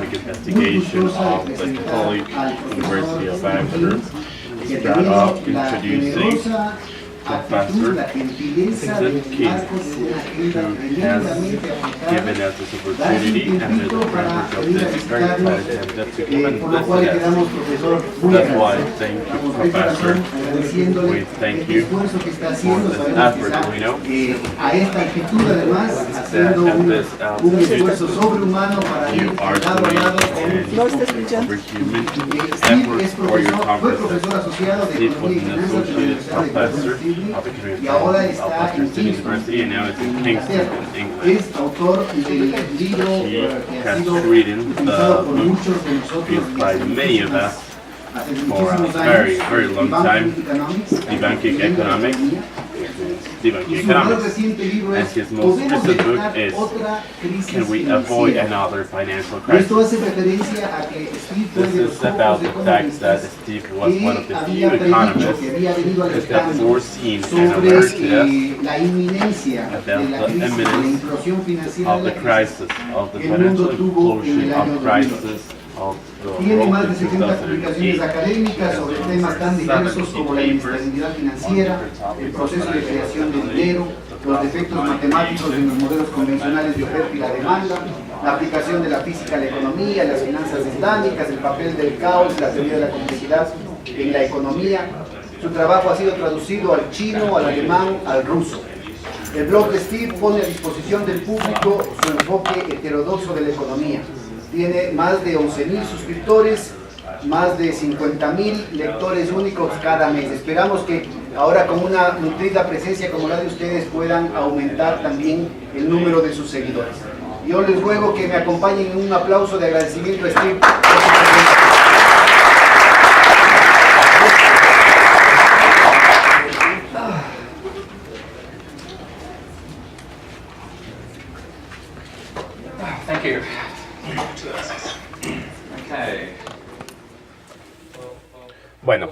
economic investigation of the Catholic University of Antwerp. Start off introducing Professor Vincent King, who has given us this opportunity and the privilege of this very attentive to give us this. That's why thank you, Professor. We thank you for this effort, we know. That at this altitude, you are doing an overhuman effort for your conference. It was an associate professor of the Korean of Western State University, and now it's in Kingston, England. He has written the book used by many of us for a very, very long time, Debunking Economics. Debunking Economics. And his most recent book is Can We Avoid Another Financial Crisis? This is about the fact that Steve was one of the few economists who had foreseen and alerted us about the imminence of the crisis, of the financial implosion, of crisis, Tiene más de 70 publicaciones académicas sobre temas tan diversos como la inestabilidad financiera, el proceso de creación de dinero, los defectos matemáticos en los modelos convencionales de oferta y la demanda, la aplicación de la física a la economía, las finanzas islámicas, el papel del caos y la teoría de la complejidad en la economía. Su trabajo ha sido traducido al chino, al alemán, al ruso. El blog de Steve pone a disposición del público su enfoque heterodoxo de la economía. Tiene más de 11.000 suscriptores, más de 50.000 lectores únicos cada mes. Esperamos que ahora con una nutrida presencia como la de ustedes puedan aumentar también el número de sus seguidores. Yo les ruego que me acompañen en un aplauso de agradecimiento a Steve. Thank you. Bueno,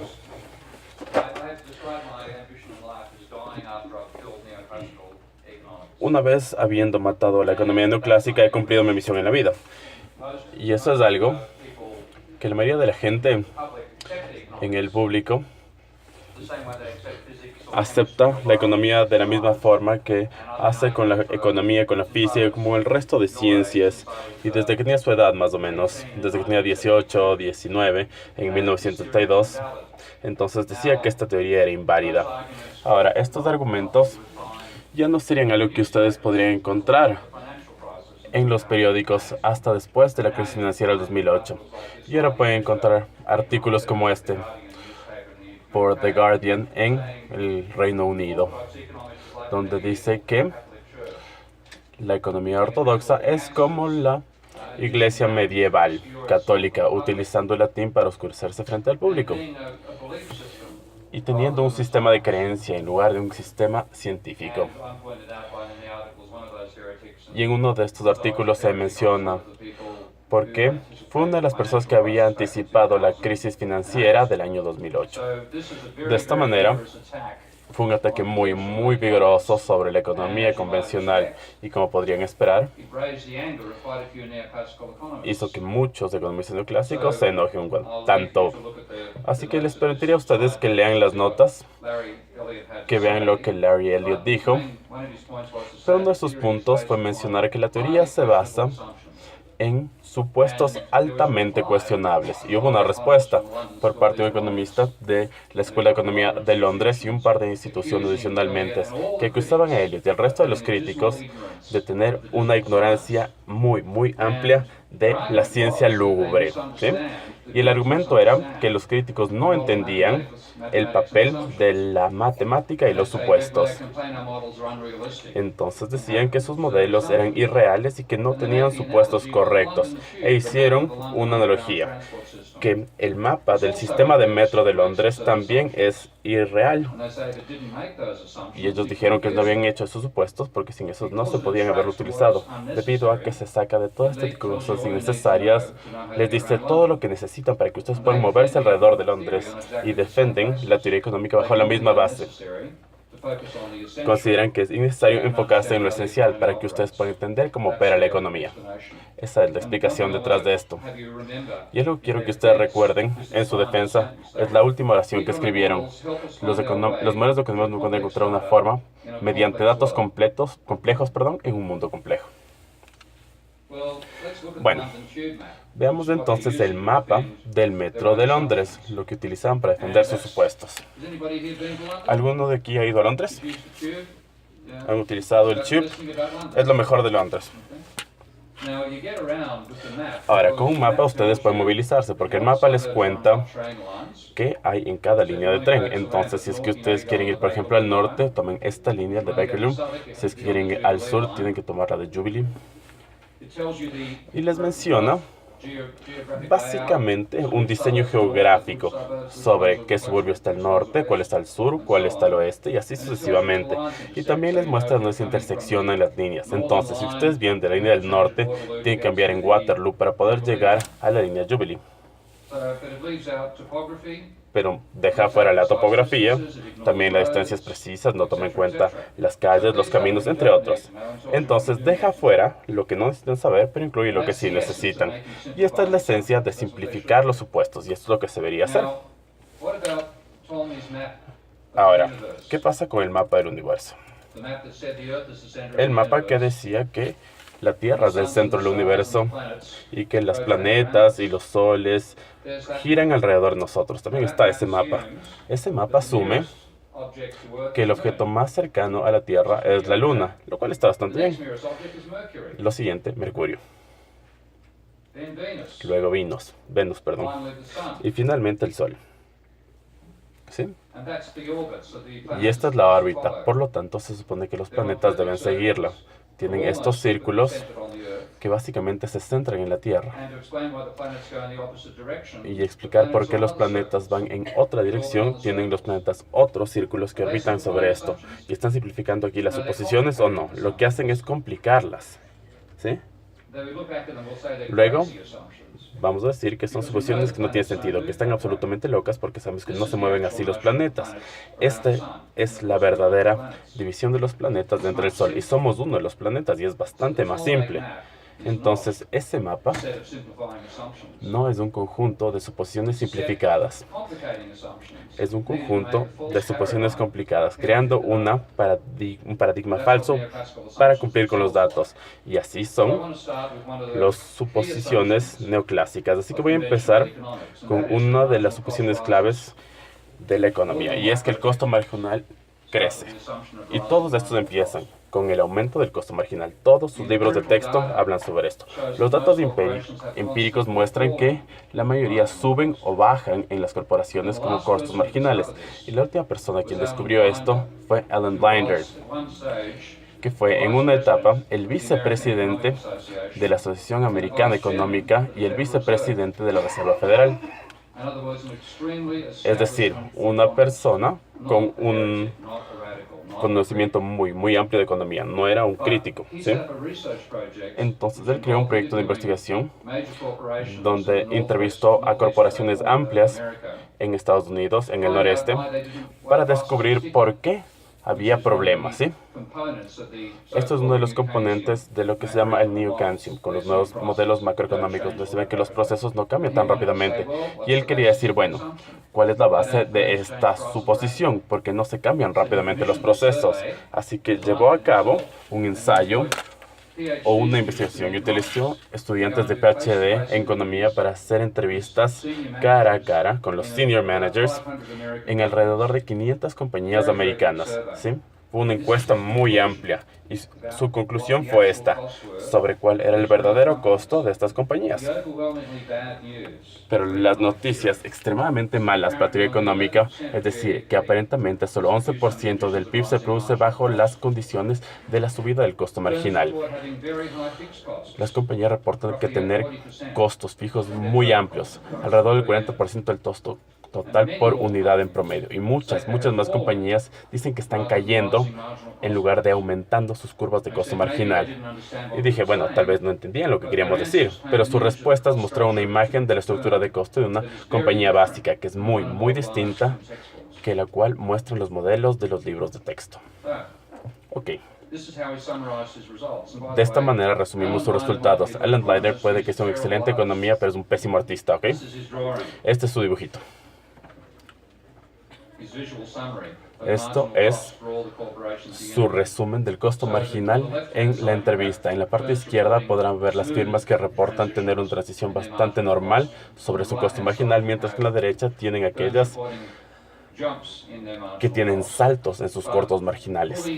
una vez habiendo matado a la economía neoclásica, he cumplido mi misión en la vida. Y eso es algo que la mayoría de la gente en el público acepta la economía de la misma forma que hace con la economía, con la física, como el resto de ciencias. Y desde que tenía su edad, más o menos, desde que tenía 18, 19, en 1932, entonces decía que esta teoría era inválida. Ahora, estos argumentos ya no serían algo que ustedes podrían encontrar en los periódicos hasta después de la crisis financiera del 2008. Y ahora pueden encontrar artículos como este por The Guardian en el Reino Unido, donde dice que la economía ortodoxa es como la iglesia medieval católica, utilizando el latín para oscurecerse frente al público y teniendo un sistema de creencia en lugar de un sistema científico. Y en uno de estos artículos se menciona porque fue una de las personas que había anticipado la crisis financiera del año 2008. De esta manera, fue un ataque muy vigoroso sobre la economía convencional y, como podrían esperar, hizo que muchos economistas neoclásicos se enojen tanto. Así que les permitiría a ustedes que lean las notas, que vean lo que Larry Elliott dijo. Pero uno de sus puntos fue mencionar que la teoría se basa en supuestos altamente cuestionables. Y hubo una respuesta por parte de un economista de la Escuela de Economía de Londres y un par de instituciones adicionalmente que acusaban a Elliott y al resto de los críticos de tener una ignorancia muy amplia de la ciencia lúgubre, ¿sí? Y el argumento era que los críticos no entendían el papel de la matemática y los supuestos. Entonces decían que sus modelos eran irreales y que no tenían supuestos correctos. E hicieron una analogía, que el mapa del sistema de metro de Londres también es irreal. Y ellos dijeron que no habían hecho esos supuestos porque sin esos no se podían haber utilizado. Debido a que se saca de todas estas cosas innecesarias, les dice todo lo que necesitan para que ustedes puedan moverse alrededor de Londres y defienden la teoría económica bajo la misma base. consideran que es innecesario enfocarse en lo esencial para que ustedes puedan entender cómo opera la economía. Esa es la explicación detrás de esto. Y algo que quiero que ustedes recuerden en su defensa es la última oración que escribieron. Los modelos de economía no pueden encontrar una forma mediante datos complejos, en un mundo complejo. Bueno, veamos entonces el mapa del metro de Londres, lo que utilizaban para defender sus supuestos. ¿Alguno de aquí ha ido a Londres? ¿Han utilizado el Tube? Es lo mejor de Londres. Ahora, con un mapa ustedes pueden movilizarse, porque el mapa les cuenta qué hay en cada línea de tren. Entonces, si es que ustedes quieren ir, por ejemplo, al norte, tomen esta línea de Bakerloo. Si es que quieren ir al sur, tienen que tomar la de Jubilee. Y les menciona básicamente un diseño geográfico sobre qué suburbio está al norte, cuál está al sur, cuál está al oeste y así sucesivamente. Y también les muestra dónde se interseccionan las líneas. Entonces, si ustedes vienen de la línea del norte, tienen que cambiar en Waterloo para poder llegar a la línea Jubilee. Pero deja fuera la topografía, también las distancias precisas, no toma en cuenta las calles, los caminos, entre otros. Entonces deja fuera lo que no necesitan saber, pero incluye lo que sí necesitan. Y esta es la esencia de simplificar los supuestos, y esto es lo que se debería hacer. Ahora, ¿qué pasa con el mapa del universo? El mapa que decía que la Tierra es el centro del universo y que los planetas y los soles giran alrededor de nosotros. También está ese mapa. Ese mapa asume que el objeto más cercano a la Tierra es la Luna, lo cual está bastante bien. Lo siguiente, Mercurio. Luego Venus, y finalmente el Sol. ¿Sí? Y esta es la órbita, por lo tanto se supone que los planetas deben seguirla. Tienen estos círculos que básicamente se centran en la Tierra. Y explicar por qué los planetas van en otra dirección, tienen los planetas otros círculos que orbitan sobre esto. ¿Y están simplificando aquí las suposiciones o no? Lo que hacen es complicarlas. ¿Sí? Luego, vamos a decir que son suposiciones que no tienen sentido, que están absolutamente locas porque sabemos que no se mueven así los planetas. Esta es la verdadera división de los planetas dentro del Sol y somos uno de los planetas y es bastante más simple. Entonces, ese mapa no es un conjunto de suposiciones simplificadas. Es un conjunto de suposiciones complicadas, creando un paradigma falso para cumplir con los datos. Y así son las suposiciones neoclásicas. Así que voy a empezar con una de las suposiciones claves de la economía, y es que el costo marginal crece. Y todos estos empiezan con el aumento del costo marginal. Todos sus libros de texto hablan sobre esto. Los datos empíricos muestran que la mayoría suben o bajan en las corporaciones como costos marginales. Y la última persona quien descubrió esto fue Alan Blinder, que fue en una etapa el vicepresidente de la Asociación Americana Económica y el vicepresidente de la Reserva Federal. Es decir, una persona con un conocimiento muy amplio de economía, no era un crítico, ¿sí? Entonces él creó un proyecto de investigación donde entrevistó a corporaciones amplias en Estados Unidos, en el noreste, para descubrir por qué había problemas, ¿sí? Esto es uno de los componentes de lo que se llama el New Keynesian, con los nuevos modelos macroeconómicos, donde se ve que los procesos no cambian tan rápidamente. Y él quería decir, bueno, ¿cuál es la base de esta suposición? Porque no se cambian rápidamente los procesos. Así que llevó a cabo un ensayo o una investigación y utilizó estudiantes de PhD en economía para hacer entrevistas cara a cara con los senior managers en alrededor de 500 compañías americanas, ¿sí? Fue una encuesta muy amplia y su conclusión fue esta, sobre cuál era el verdadero costo de estas compañías. Pero las noticias extremadamente malas para la teoría económica, es decir, que aparentemente solo 11% del PIB se produce bajo las condiciones de la subida del costo marginal. Las compañías reportan que tener costos fijos muy amplios, alrededor del 40% del costo total por unidad en promedio. Y muchas más compañías dicen que están cayendo en lugar de aumentando sus curvas de costo marginal. Y dije, bueno, tal vez no entendían lo que queríamos decir, pero sus respuestas mostraron una imagen de la estructura de costo de una compañía básica que es muy distinta que la cual muestra los modelos de los libros de texto. Ok. De esta manera resumimos sus resultados. Alan Blynder puede que sea un excelente economía, pero es un pésimo artista, ¿ok? Este es su dibujito. Esto es su resumen del costo marginal en la entrevista. En la parte izquierda podrán ver las firmas que reportan tener una transición bastante normal sobre su costo marginal, mientras que en la derecha tienen aquellas que tienen saltos en sus costos marginales.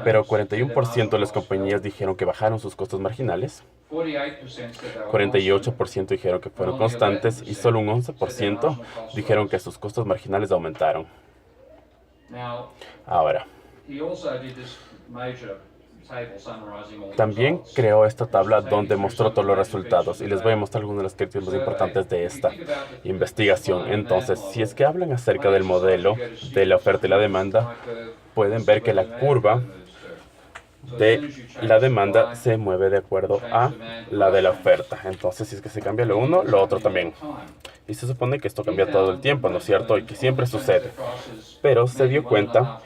Pero 41% de las compañías dijeron que bajaron sus costos marginales, 48% dijeron que fueron constantes y solo un 11% dijeron que sus costos marginales aumentaron. Ahora, también creó esta tabla donde mostró todos los resultados y les voy a mostrar algunas de las características más importantes de esta investigación. Entonces, si es que hablan acerca del modelo de la oferta y la demanda, pueden ver que la curva de la demanda se mueve de acuerdo a la de la oferta. Entonces, si es que se cambia lo uno, lo otro también. Y se supone que esto cambia todo el tiempo, ¿no es cierto? Y que siempre sucede. Pero se dio cuenta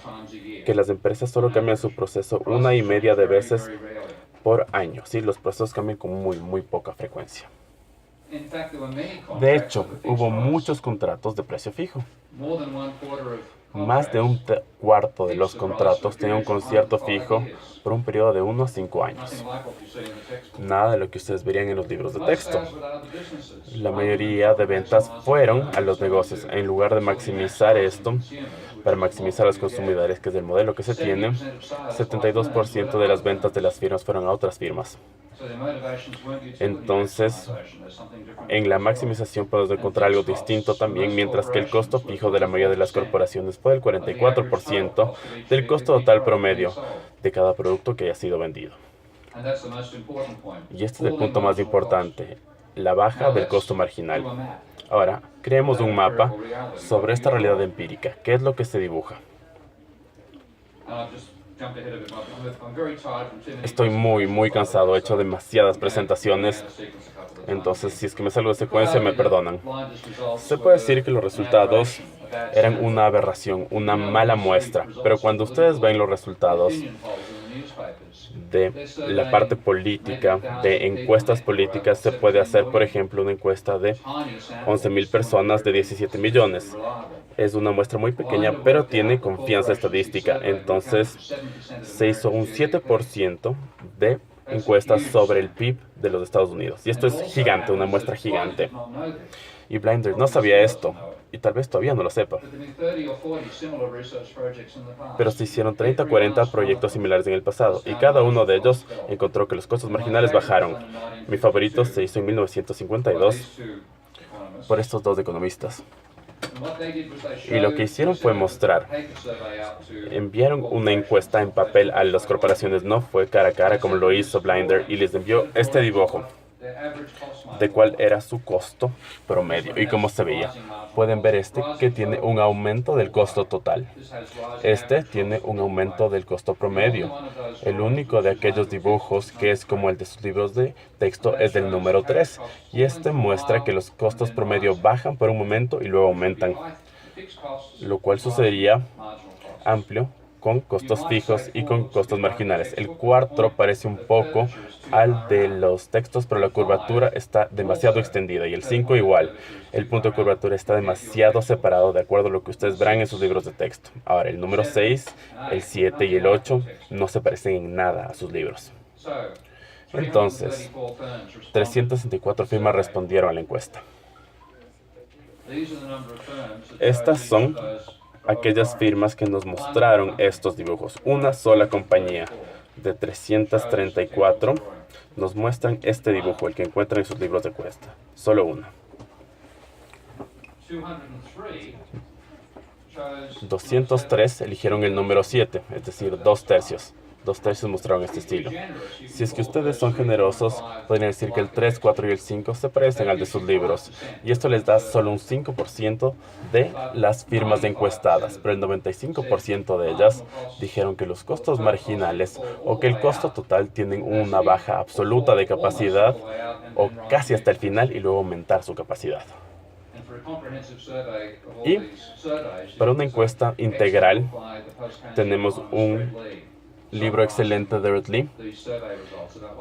que las empresas solo cambian su proceso 1,5 de veces por año. Sí, los procesos cambian con muy poca frecuencia. De hecho, hubo muchos contratos de precio fijo. Más de un cuarto de los contratos tenían un concierto fijo por un periodo de 1 a 5 años. Nada de lo que ustedes verían en los libros de texto. La mayoría de ventas fueron a los negocios. En lugar de maximizar esto, para maximizar a los consumidores, que es el modelo que se tiene, 72% de las ventas de las firmas fueron a otras firmas. Entonces, en la maximización podemos encontrar algo distinto también, mientras que el costo fijo de la mayoría de las corporaciones fue del 44% del costo total promedio de cada producto que haya sido vendido. Y este es el punto más importante, la baja del costo marginal. Ahora, creemos un mapa sobre esta realidad empírica. ¿Qué es lo que se dibuja? Estoy muy cansado, he hecho demasiadas presentaciones, entonces si es que me salgo de secuencia me perdonan. Se puede decir que los resultados eran una aberración, una mala muestra, pero cuando ustedes ven los resultados de la parte política, de encuestas políticas, se puede hacer, por ejemplo, una encuesta de 11,000 personas de 17 millones. Es una muestra muy pequeña, pero tiene confianza estadística. Entonces, se hizo un 7% de encuestas sobre el PIB de los Estados Unidos. Y esto es gigante, una muestra gigante. Y Blynder no sabía esto, y tal vez todavía no lo sepa. Pero se hicieron 30 o 40 proyectos similares en el pasado, y cada uno de ellos encontró que los costos marginales bajaron. Mi favorito se hizo en 1952 por estos dos economistas. Y lo que hicieron fue mostrar, enviaron una encuesta en papel a las corporaciones, no fue cara a cara como lo hizo Blynder, y les envió este dibujo de cuál era su costo promedio y cómo se veía. Pueden ver este que tiene un aumento del costo total. Este tiene un aumento del costo promedio. El único de aquellos dibujos que es como el de sus libros de texto es del número 3. Y este muestra que los costos promedio bajan por un momento y luego aumentan. Lo cual sucedería amplio con costos fijos y con costos marginales. El 4 parece un poco al de los textos, pero la curvatura está demasiado extendida, y el 5 igual. El punto de curvatura está demasiado separado de acuerdo a lo que ustedes verán en sus libros de texto. Ahora, el número 6, el 7 y el 8 no se parecen en nada a sus libros. Entonces, 364 firmas respondieron a la encuesta. Estas son aquellas firmas que nos mostraron estos dibujos. Una sola compañía de 334 nos muestran este dibujo, el que encuentran en sus libros de encuesta. Solo una. 203 eligieron el número 7, es decir, 2/3. 2/3 mostraron este estilo. Si es que ustedes son generosos, podrían decir que el 3, 4 y el 5 se parecen al de sus libros. Y esto les da solo un 5% de las firmas encuestadas. Pero el 95% de ellas dijeron que los costos marginales o que el costo total tienen una baja absoluta de capacidad o casi hasta el final y luego aumentar su capacidad. Y para una encuesta integral tenemos un libro excelente de Red Lee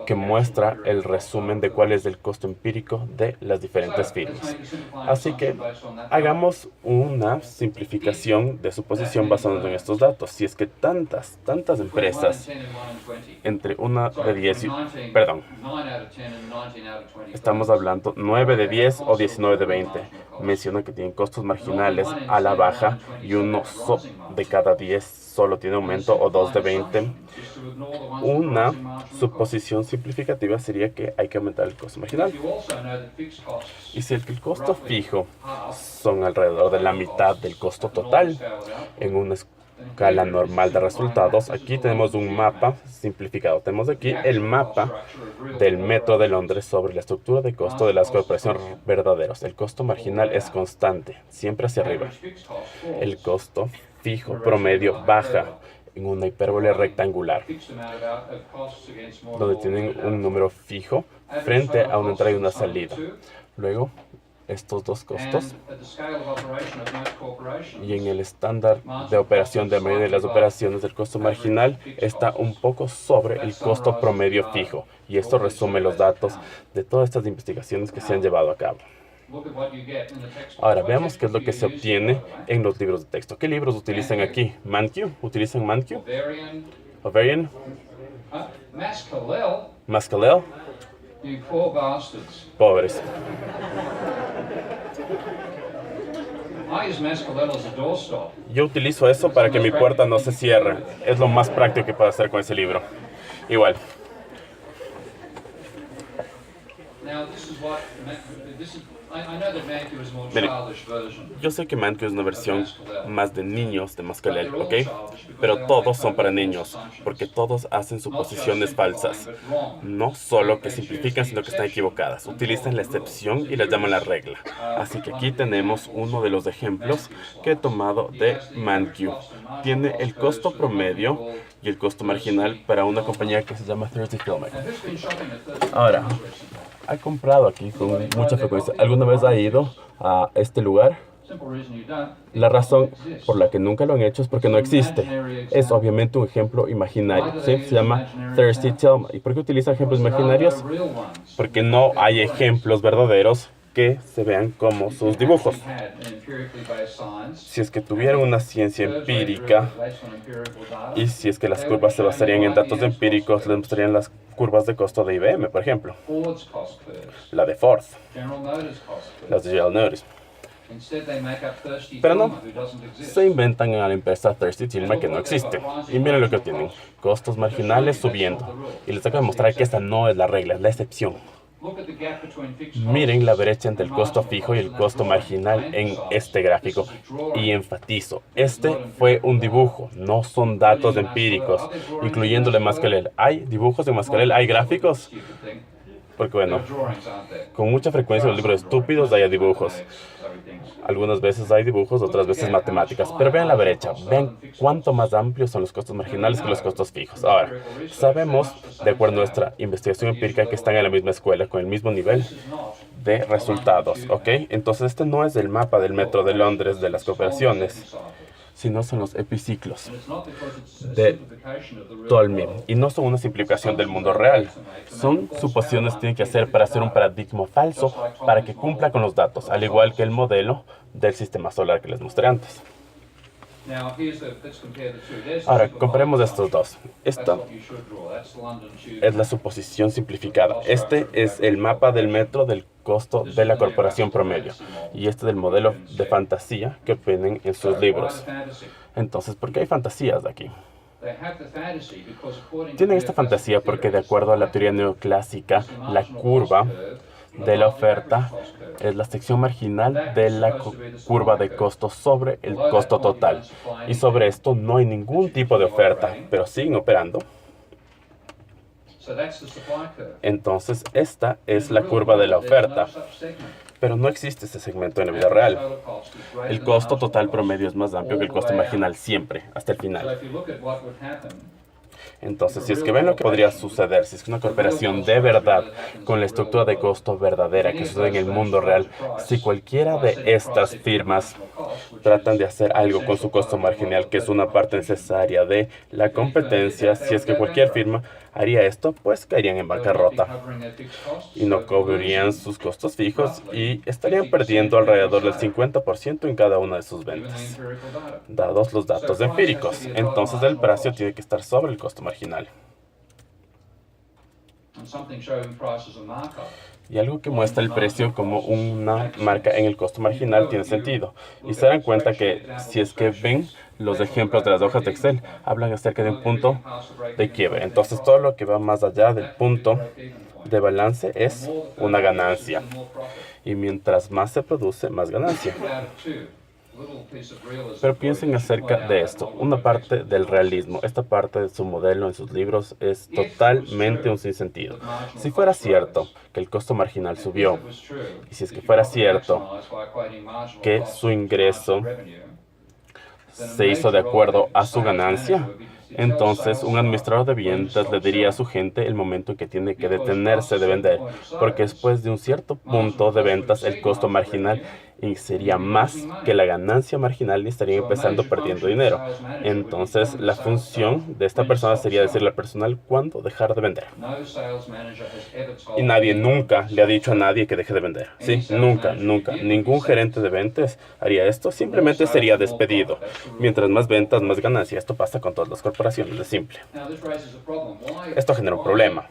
que muestra el resumen de cuál es el costo empírico de las diferentes firmas. Así que hagamos una simplificación de suposición basándonos en estos datos. Si es que tantas empresas entre una de 10 estamos hablando 9 de 10 o 19 de 20. Menciona que tienen costos marginales a la baja y uno de cada 10 solo tiene aumento o 2 de 20. Una suposición simplificativa sería que hay que aumentar el costo marginal. Y si el costo fijo son alrededor de la mitad del costo total en una escala normal de resultados, aquí tenemos un mapa simplificado. Tenemos aquí el mapa del Metro de Londres sobre la estructura de costo de las corporaciones verdaderos. El costo marginal es constante, siempre hacia arriba. El costo fijo promedio baja en una hipérbole rectangular, donde tienen un número fijo frente a una entrada y una salida. Luego, estos dos costos, y en el estándar de operación de la mayoría de las operaciones, el costo marginal está un poco sobre el costo promedio fijo, y esto resume los datos de todas estas investigaciones que se han llevado a cabo. Ahora, veamos qué es lo que se obtiene en los libros de texto. ¿Qué libros utilizan aquí? ¿Mankiw? ¿Utilizan Mankiw? ¿Ovarian? ¿Maskelyne? Pobres. Yo utilizo eso para que mi puerta no se cierre. Es lo más práctico que puedo hacer con ese libro. Igual. Mire, yo sé que Mankiw es una versión más de niños de Maskelyne, ¿ok? Pero todos son para niños, porque todos hacen suposiciones falsas. No solo que simplifican, sino que están equivocadas. Utilizan la excepción y la llaman la regla. Así que aquí tenemos uno de los ejemplos que he tomado de Mankiw. Tiene el costo promedio y el costo marginal para una compañía que se llama Thursday Filmmaker. Ahora, ha comprado aquí con mucha frecuencia. ¿Alguna vez ha ido a este lugar? La razón por la que nunca lo han hecho es porque no existe. Es obviamente un ejemplo imaginario, ¿sí? Se llama Thirsty Thelma. ¿Y por qué utiliza ejemplos imaginarios? Porque no hay ejemplos verdaderos que se vean como sus dibujos. Si es que tuvieran una ciencia empírica y si es que las curvas se basarían en datos empíricos, les mostrarían las curvas de costo de IBM, por ejemplo. La de Ford. Las de General Motors. Pero no, se inventan a la empresa Thirsty Thelma que no existe. Y miren lo que tienen. Costos marginales subiendo. Y les acabo de mostrar que esta no es la regla, es la excepción. Miren la brecha entre el costo fijo y el costo marginal en este gráfico. Y enfatizo, este fue un dibujo, no son datos empíricos, incluyéndole Maskelyne. ¿Hay dibujos en Maskelyne? ¿Hay gráficos? Porque bueno, con mucha frecuencia en los libros estúpidos hay dibujos. Algunas veces hay dibujos, otras veces matemáticas. Pero vean la brecha. Vean cuánto más amplios son los costos marginales que los costos fijos. Ahora, sabemos, de acuerdo a nuestra investigación empírica, que están en la misma escuela, con el mismo nivel de resultados, ¿ok? Entonces, este no es el mapa del Metro de Londres de las corporaciones, sino son los epiciclos de Tolmi. Y no son una simplificación del mundo real. Son suposiciones que tienen que hacer para hacer un paradigma falso para que cumpla con los datos, al igual que el modelo del sistema solar que les mostré antes. Ahora, comparemos estos dos. Esta es la suposición simplificada. Este es el mapa del metro del costo de la corporación promedio. Y este es el modelo de fantasía que obtienen en sus libros. Entonces, ¿por qué hay fantasías aquí? Tienen esta fantasía porque, de acuerdo a la teoría neoclásica, la curva de la oferta es la sección marginal de la curva de costos sobre el costo total. Y sobre esto no hay ningún tipo de oferta, pero siguen operando. Entonces, esta es la curva de la oferta. Pero no existe ese segmento en la vida real. El costo total promedio es más amplio que el costo marginal siempre, hasta el final. Entonces, si es que ven lo que podría suceder, si es que una cooperación de verdad con la estructura de costo verdadera que sucede en el mundo real, si cualquiera de estas firmas tratan de hacer algo con su costo marginal, que es una parte necesaria de la competencia, si es que cualquier firma haría esto, pues caerían en bancarrota y no cubrirían sus costos fijos y estarían perdiendo alrededor del 50% en cada una de sus ventas, dados los datos empíricos. Entonces el precio tiene que estar sobre el costo marginal. Y algo que muestra el precio como una marca en el costo marginal tiene sentido. Y se darán cuenta que si es que ven los ejemplos de las hojas de Excel, hablan acerca de un punto de quiebre. Entonces todo lo que va más allá del punto de balance es una ganancia. Y mientras más se produce, más ganancia. Pero piensen acerca de esto. Una parte del realismo, esta parte de su modelo en sus libros es totalmente un sinsentido. Si fuera cierto que el costo marginal subió, y si es que fuera cierto que su ingreso se hizo de acuerdo a su ganancia, entonces un administrador de ventas le diría a su gente el momento en que tiene que detenerse de vender, porque después de un cierto punto de ventas el costo marginal sería más que la ganancia marginal y estarían empezando perdiendo dinero. Entonces la función de esta persona sería decirle al personal cuándo dejar de vender. Y nadie nunca le ha dicho a nadie que deje de vender. Sí, nunca, nunca. Ningún gerente de ventas haría esto, simplemente sería despedido. Mientras más ventas, más ganancia. Esto pasa con todas las corporaciones, de simple. Esto genera un problema.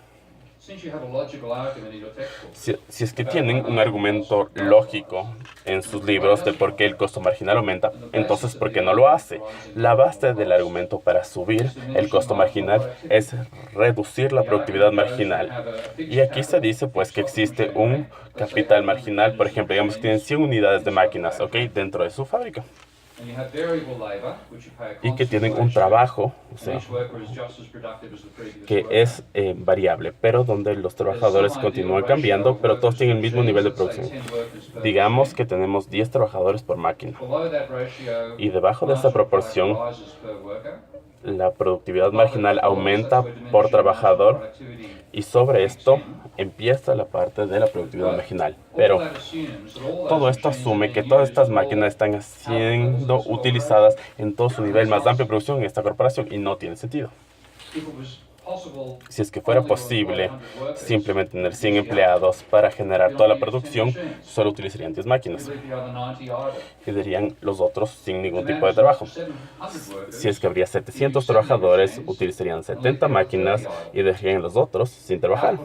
Si es que tienen un argumento lógico en sus libros de por qué el costo marginal aumenta, entonces ¿por qué no lo hace? La base del argumento para subir el costo marginal es reducir la productividad marginal. Y aquí se dice pues que existe un capital marginal, por ejemplo, digamos que tienen 100 unidades de máquinas, ¿ok? Dentro de su fábrica. Y que tienen un trabajo, o sea, que es variable, pero donde los trabajadores continúan cambiando, pero todos tienen el mismo nivel de producción. Digamos que tenemos 10 trabajadores por máquina. Y debajo de esa proporción, la productividad marginal aumenta por trabajador y sobre esto empieza la parte de la productividad marginal. Pero todo esto asume que todas estas máquinas están siendo utilizadas en todo su nivel más amplio de producción en esta corporación y no tiene sentido. Si es que fuera posible simplemente tener 100 empleados para generar toda la producción, solo utilizarían 10 máquinas. Y dirían los otros sin ningún tipo de trabajo. Si es que habría 700 trabajadores, utilizarían 70 máquinas y dejarían los otros sin trabajar.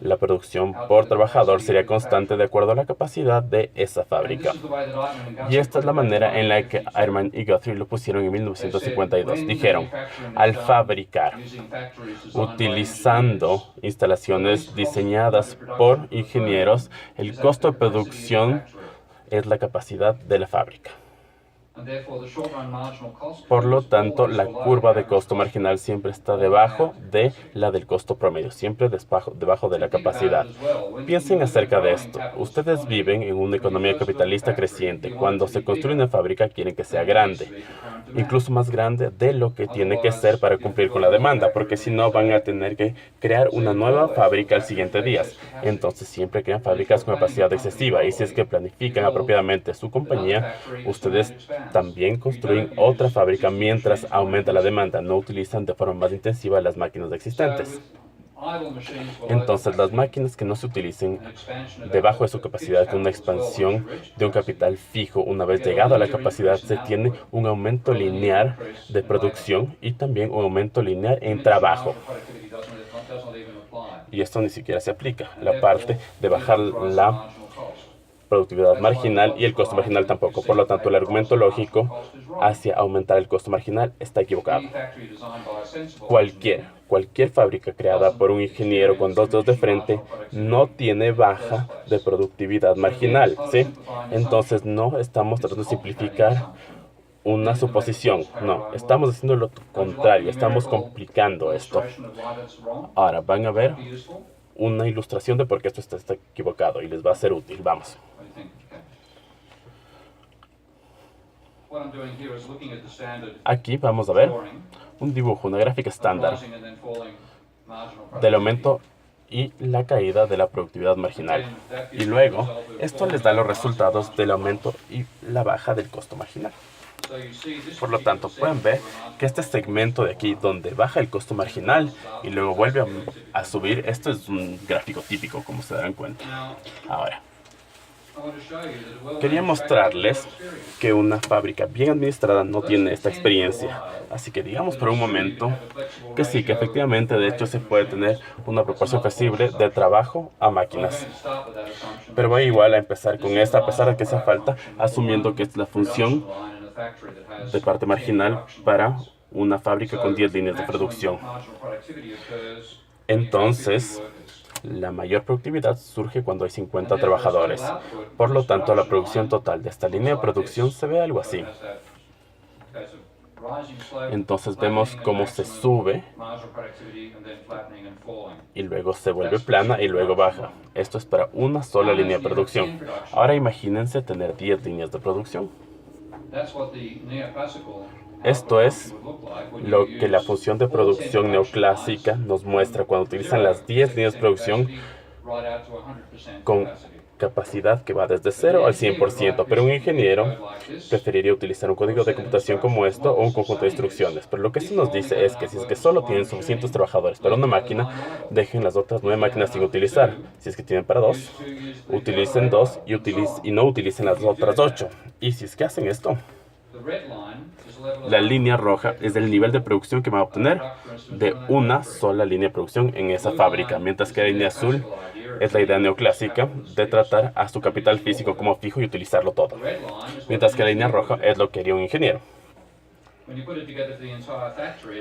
La producción por trabajador sería constante de acuerdo a la capacidad de esa fábrica. Y esta es la manera en la que Ehrman y Guthrie lo pusieron en 1952. Dijeron, al fabricar utilizando instalaciones diseñadas por ingenieros, el costo de producción es la capacidad de la fábrica. Por lo tanto, la curva de costo marginal siempre está debajo de la del costo promedio, siempre debajo de la capacidad. Piensen acerca de esto. Ustedes viven en una economía capitalista creciente. Cuando se construye una fábrica, quieren que sea grande, incluso más grande de lo que tiene que ser para cumplir con la demanda, porque si no van a tener que crear una nueva fábrica al siguiente día. Entonces siempre crean fábricas con capacidad excesiva y si es que planifican apropiadamente su compañía, ustedes también construyen otra fábrica mientras aumenta la demanda. No utilizan de forma más intensiva las máquinas existentes. Entonces, las máquinas que no se utilicen debajo de su capacidad con una expansión de un capital fijo, una vez llegado a la capacidad, se tiene un aumento lineal de producción y también un aumento lineal en trabajo. Y esto ni siquiera se aplica. La parte de bajar la productividad marginal y el costo marginal tampoco. Por lo tanto, el argumento lógico hacia aumentar el costo marginal está equivocado. Cualquier fábrica creada por un ingeniero con dos dedos de frente no tiene baja de productividad marginal, ¿sí? Entonces, no estamos tratando de simplificar una suposición. No, estamos haciendo lo contrario. Estamos complicando esto. Ahora, van a ver una ilustración de por qué esto está equivocado y les va a ser útil. Vamos. Aquí vamos a ver un dibujo, una gráfica estándar del aumento y la caída de la productividad marginal. Y luego, esto les da los resultados del aumento y la baja del costo marginal. Por lo tanto, pueden ver que este segmento de aquí, donde baja el costo marginal y luego vuelve a subir, esto es un gráfico típico, como se darán cuenta. Ahora, quería mostrarles que una fábrica bien administrada no tiene esta experiencia. Así que digamos por un momento que sí, que efectivamente, de hecho, se puede tener una proporción flexible de trabajo a máquinas. Pero voy igual a empezar con esta, a pesar de que sea falta, asumiendo que es la función de parte marginal para una fábrica con 10 líneas de producción. Entonces, la mayor productividad surge cuando hay 50 trabajadores. Por lo tanto, la producción total de esta línea de producción se ve algo así. Entonces vemos cómo se sube y luego se vuelve plana y luego baja. Esto es para una sola línea de producción. Ahora imagínense tener 10 líneas de producción. Esto es lo que la función de producción neoclásica nos muestra cuando utilizan las 10 líneas de producción con capacidad que va desde 0 al 100%, pero un ingeniero preferiría utilizar un código de computación como esto o un conjunto de instrucciones. Pero lo que esto nos dice es que si es que solo tienen suficientes trabajadores para una máquina, dejen las otras 9 máquinas sin utilizar. Si es que tienen para 2, utilicen 2 y no utilicen las otras 8. Y si es que hacen esto, la línea roja es el nivel de producción que van a obtener de una sola línea de producción en esa fábrica, mientras que la línea azul es la idea neoclásica de tratar a su capital físico como fijo y utilizarlo todo, mientras que la línea roja es lo que haría un ingeniero.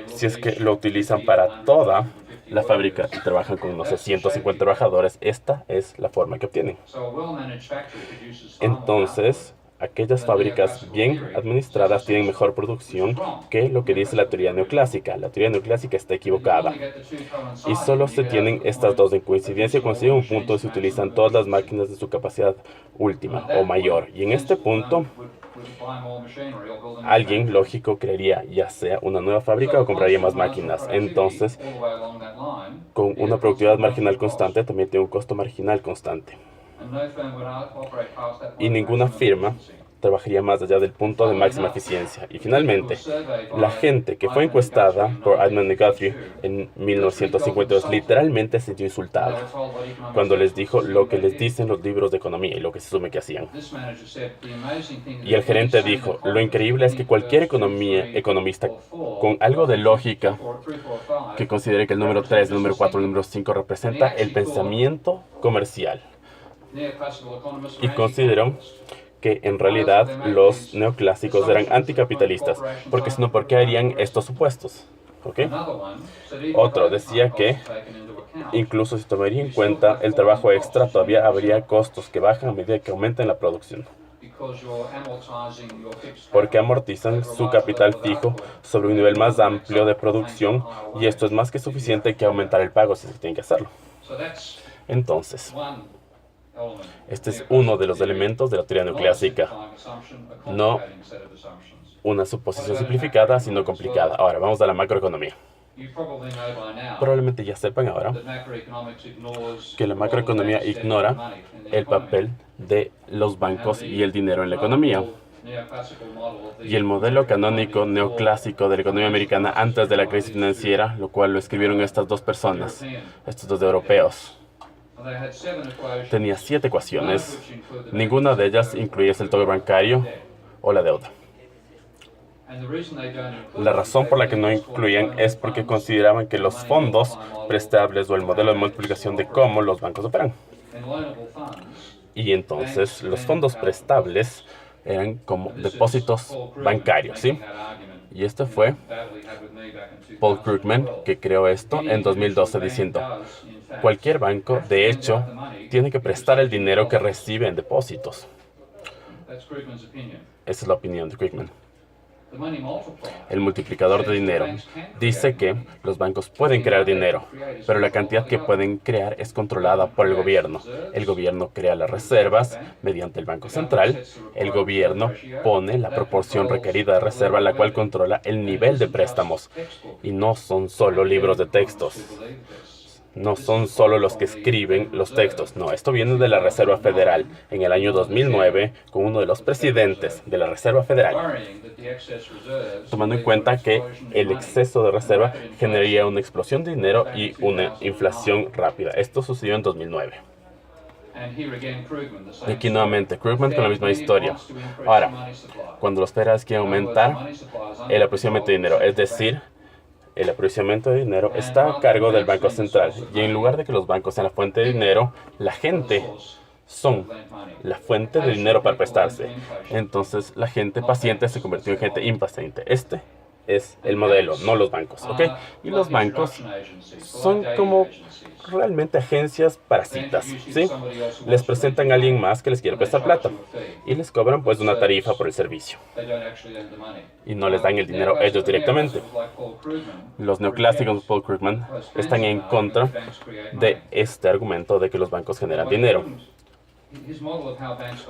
Si es que lo utilizan para toda la fábrica y trabajan con unos 150 trabajadores, esta es la forma que obtienen. Entonces, aquellas fábricas bien administradas tienen mejor producción que lo que dice la teoría neoclásica. La teoría neoclásica está equivocada. Y solo se tienen estas dos en coincidencia cuando se llega a un punto donde se utilizan todas las máquinas de su capacidad última o mayor. Y en este punto, alguien lógico crearía ya sea una nueva fábrica o compraría más máquinas. Entonces, con una productividad marginal constante, también tiene un costo marginal constante. Y ninguna firma trabajaría más allá del punto de máxima eficiencia. Y finalmente, la gente que fue encuestada por Altman y Guthrie en 1952 literalmente se sintió insultada cuando les dijo lo que les dicen los libros de economía y lo que se asume que hacían. Y el gerente dijo, lo increíble es que cualquier economista con algo de lógica que considere que el número 3, el número 4, el número 5 representa el pensamiento comercial. Y consideró que en realidad los neoclásicos eran anticapitalistas, porque si no, ¿por qué harían estos supuestos? ¿Okay? Otro decía que incluso si tomaría en cuenta el trabajo extra, todavía habría costos que bajan a medida que aumenten la producción, porque amortizan su capital fijo sobre un nivel más amplio de producción, y esto es más que suficiente que aumentar el pago si se tiene que hacerlo. Entonces, este es uno de los elementos de la teoría neoclásica. No una suposición simplificada, sino complicada. Ahora, vamos a la macroeconomía. Probablemente ya sepan ahora que la macroeconomía ignora el papel de los bancos y el dinero en la economía. Y el modelo canónico neoclásico de la economía americana antes de la crisis financiera, lo cual lo escribieron estas dos personas, estos dos europeos. Tenía 7 ecuaciones, ninguna de ellas incluía el toque bancario o la deuda. La razón por la que no incluían es porque consideraban que los fondos prestables o el modelo de multiplicación de cómo los bancos operan. Y entonces los fondos prestables eran como depósitos bancarios, ¿sí? Y este fue Paul Krugman que creó esto en 2012 diciendo, cualquier banco, de hecho, tiene que prestar el dinero que recibe en depósitos. Esa es la opinión de Krugman. El multiplicador de dinero dice que los bancos pueden crear dinero, pero la cantidad que pueden crear es controlada por el gobierno. El gobierno crea las reservas mediante el Banco Central. El gobierno pone la proporción requerida de reserva, la cual controla el nivel de préstamos. Y no son solo libros de textos. No son solo los que escriben los textos. No, esto viene de la Reserva Federal en el año 2009 con uno de los presidentes de la Reserva Federal, tomando en cuenta que el exceso de reserva generaría una explosión de dinero y una inflación rápida. Esto sucedió en 2009. Y aquí nuevamente, Krugman con la misma historia. Ahora, cuando los federales quieren aumentar el aprovisionamiento de dinero, es decir, el aprovisionamiento de dinero está a cargo del Banco Central. Y en lugar de que los bancos sean la fuente de dinero, la gente son la fuente de dinero para prestarse. Entonces, la gente paciente se convirtió en gente impaciente. Este es el modelo, no los bancos, ¿ok? Y los bancos son como realmente agencias parásitas, ¿sí? Les presentan a alguien más que les quiere prestar plata y les cobran pues una tarifa por el servicio y no les dan el dinero ellos directamente. Los neoclásicos de Paul Krugman están en contra de este argumento de que los bancos generan dinero.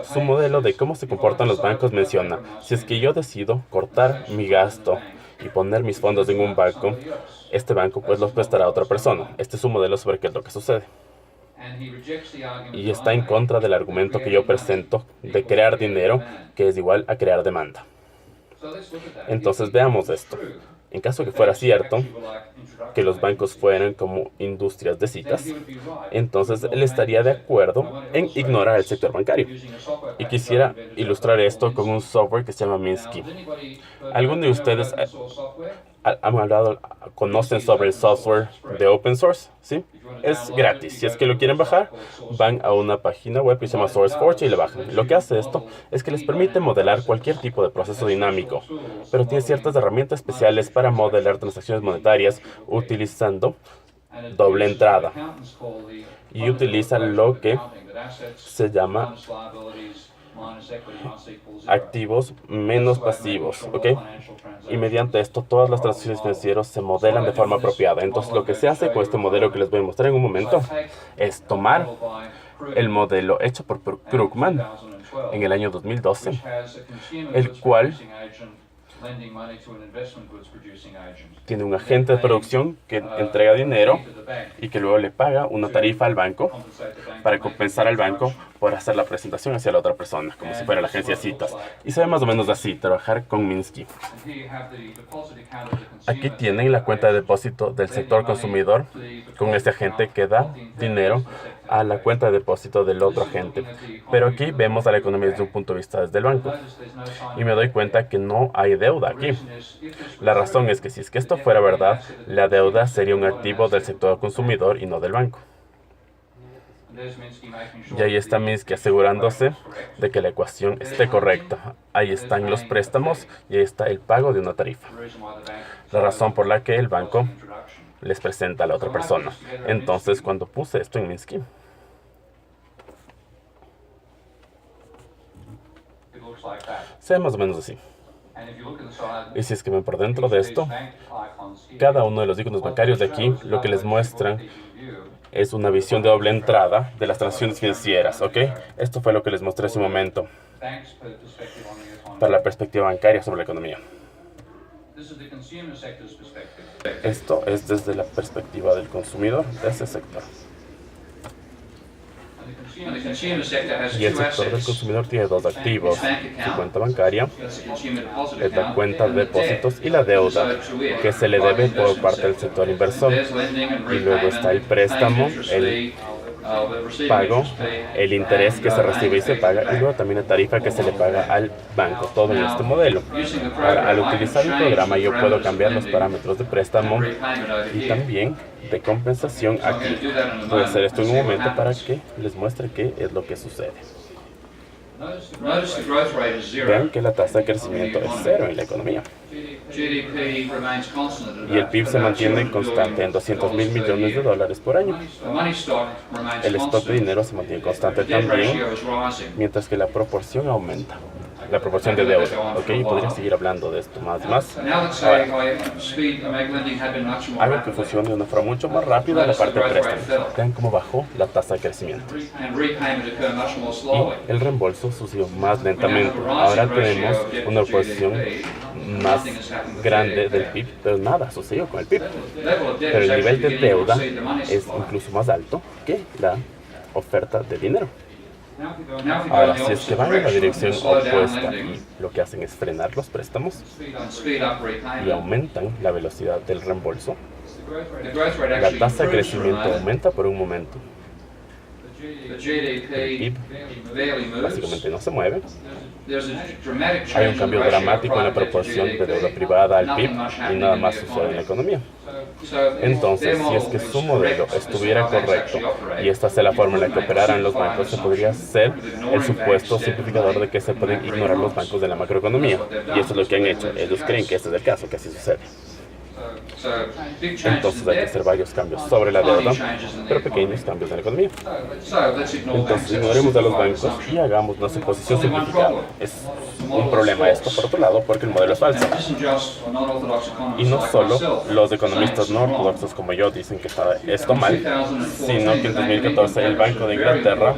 Su modelo de cómo se comportan los bancos menciona: si es que yo decido cortar mi gasto y poner mis fondos en un banco, este banco pues los prestará a otra persona. Este es un modelo sobre qué es lo que sucede. Y está en contra del argumento que yo presento de crear dinero, que es igual a crear demanda. Entonces veamos esto. En caso que fuera cierto que los bancos fueran como industrias de citas, entonces él estaría de acuerdo en ignorar el sector bancario. Y quisiera ilustrar esto con un software que se llama Minsky. ¿Alguno de ustedes conocen sobre el software de open source? ¿Sí? Es gratis. Si es que lo quieren bajar, van a una página web que se llama SourceForge y le bajan. Lo que hace esto es que les permite modelar cualquier tipo de proceso dinámico, pero tiene ciertas herramientas especiales para modelar transacciones monetarias utilizando doble entrada. Y utiliza lo que se llama activos menos pasivos, ¿ok? Y mediante esto todas las transacciones financieras se modelan de forma apropiada. Entonces lo que se hace con este modelo que les voy a mostrar en un momento es tomar el modelo hecho por Krugman en el año 2012, el cual tiene un agente de producción que entrega dinero y que luego le paga una tarifa al banco para compensar al banco por hacer la presentación hacia la otra persona, como si fuera la agencia de citas. Y se ve más o menos así, trabajar con Minsky. Aquí tienen la cuenta de depósito del sector consumidor con este agente que da dinero a la cuenta de depósito del otro agente. Pero aquí vemos a la economía desde un punto de vista desde el banco. Y me doy cuenta que no hay deuda aquí. La razón es que si es que esto fuera verdad, la deuda sería un activo del sector consumidor y no del banco. Y ahí está Minsky asegurándose de que la ecuación esté correcta. Ahí están los préstamos y ahí está el pago de una tarifa. La razón por la que el banco les presenta a la otra persona. Entonces, cuando puse esto en Minsky, se ve más o menos así. Y si es que ven por dentro de esto, cada uno de los iconos bancarios de aquí, lo que les muestran es una visión de doble entrada de las transacciones financieras, ¿ok? Esto fue lo que les mostré hace un momento para la perspectiva bancaria sobre la economía. Esto es desde la perspectiva del consumidor de ese sector. Y el sector del consumidor tiene dos activos: su cuenta bancaria, es la cuenta de depósitos, y la deuda que se le debe por parte del sector inversor. Y luego está el préstamo, el pago, el interés que se recibe y se paga, y luego también la tarifa que se le paga al banco, todo en este modelo. Ahora, al utilizar el programa yo puedo cambiar los parámetros de préstamo y también de compensación aquí. Voy a hacer esto en un momento para que les muestre qué es lo que sucede. Vean que la tasa de crecimiento es cero en la economía. Y el PIB se mantiene constante en $200.000 millones por año. El stock de dinero se mantiene constante también, mientras que la proporción aumenta. la proporción de deuda. ¿Ok? Y podría seguir hablando de esto más y más. Ahora, algo que funcione de una forma mucho más rápida la parte de préstamos. Vean cómo bajó la tasa de crecimiento. Y el reembolso sucedió más lentamente. Ahora tenemos una posición más grande del PIB, pero nada sucedió con el PIB. Pero el nivel de deuda es incluso más alto que la oferta de dinero. Ahora, si es que van en la dirección opuesta y lo que hacen es frenar los préstamos y aumentan la velocidad del reembolso, la tasa de crecimiento aumenta por un momento. El PIB básicamente no se mueve. Hay un cambio dramático en la proporción de deuda privada al PIB y nada más sucede en la economía. Entonces, si es que su modelo estuviera correcto y esta es la forma en la que operaran los bancos, se podría ser el supuesto simplificador de que se pueden ignorar los bancos de la macroeconomía. Y eso es lo que han hecho. Ellos creen que este es el caso, que así sucede. Entonces hay que hacer varios cambios sobre la deuda, pero pequeños cambios en la economía. Entonces ignoremos a los bancos y hagamos una suposición simplificada. Es un problema esto, por otro lado, porque el modelo es falso. Y no solo los economistas no ortodoxos como yo dicen que está esto mal, sino que en 2014 el Banco de Inglaterra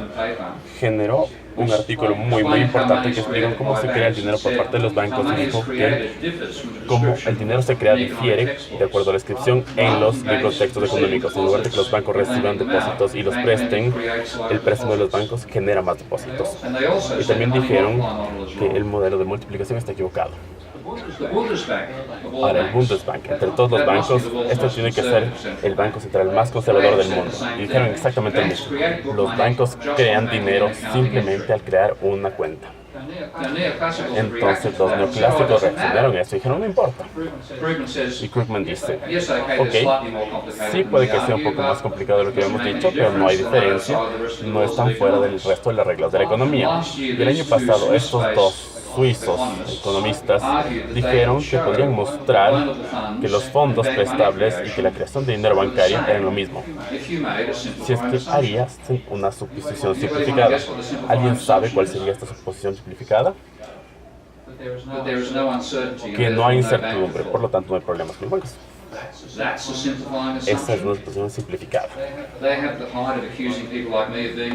generó un artículo muy importante que explica cómo se crea el dinero por parte de los bancos y dijo que cómo el dinero se crea difiere de acuerdo a la descripción en los libros de textos económicos. En lugar de que los bancos reciban depósitos y los presten, el préstamo de los bancos genera más depósitos. Y también dijeron que el modelo de multiplicación está equivocado. Ahora, el Bundesbank, entre todos los bancos, este tiene que ser el banco central más conservador del mundo. Y dijeron exactamente lo mismo. Los bancos crean dinero simplemente al crear una cuenta. Entonces los neoclásicos reaccionaron a eso y dijeron, no importa. Y Krugman dice, ok, sí puede que sea un poco más complicado de lo que habíamos dicho, pero no hay diferencia, no están fuera del resto de las reglas de la economía. Y el año pasado estos dos suizos economistas dijeron que podrían mostrar que los fondos prestables y que la creación de dinero bancario eran lo mismo. Si es que harías una suposición simplificada, ¿alguien sabe cuál sería esta suposición simplificada? Que no hay incertidumbre, por lo tanto no hay problemas con los bancos. Esa es una expresión simplificada.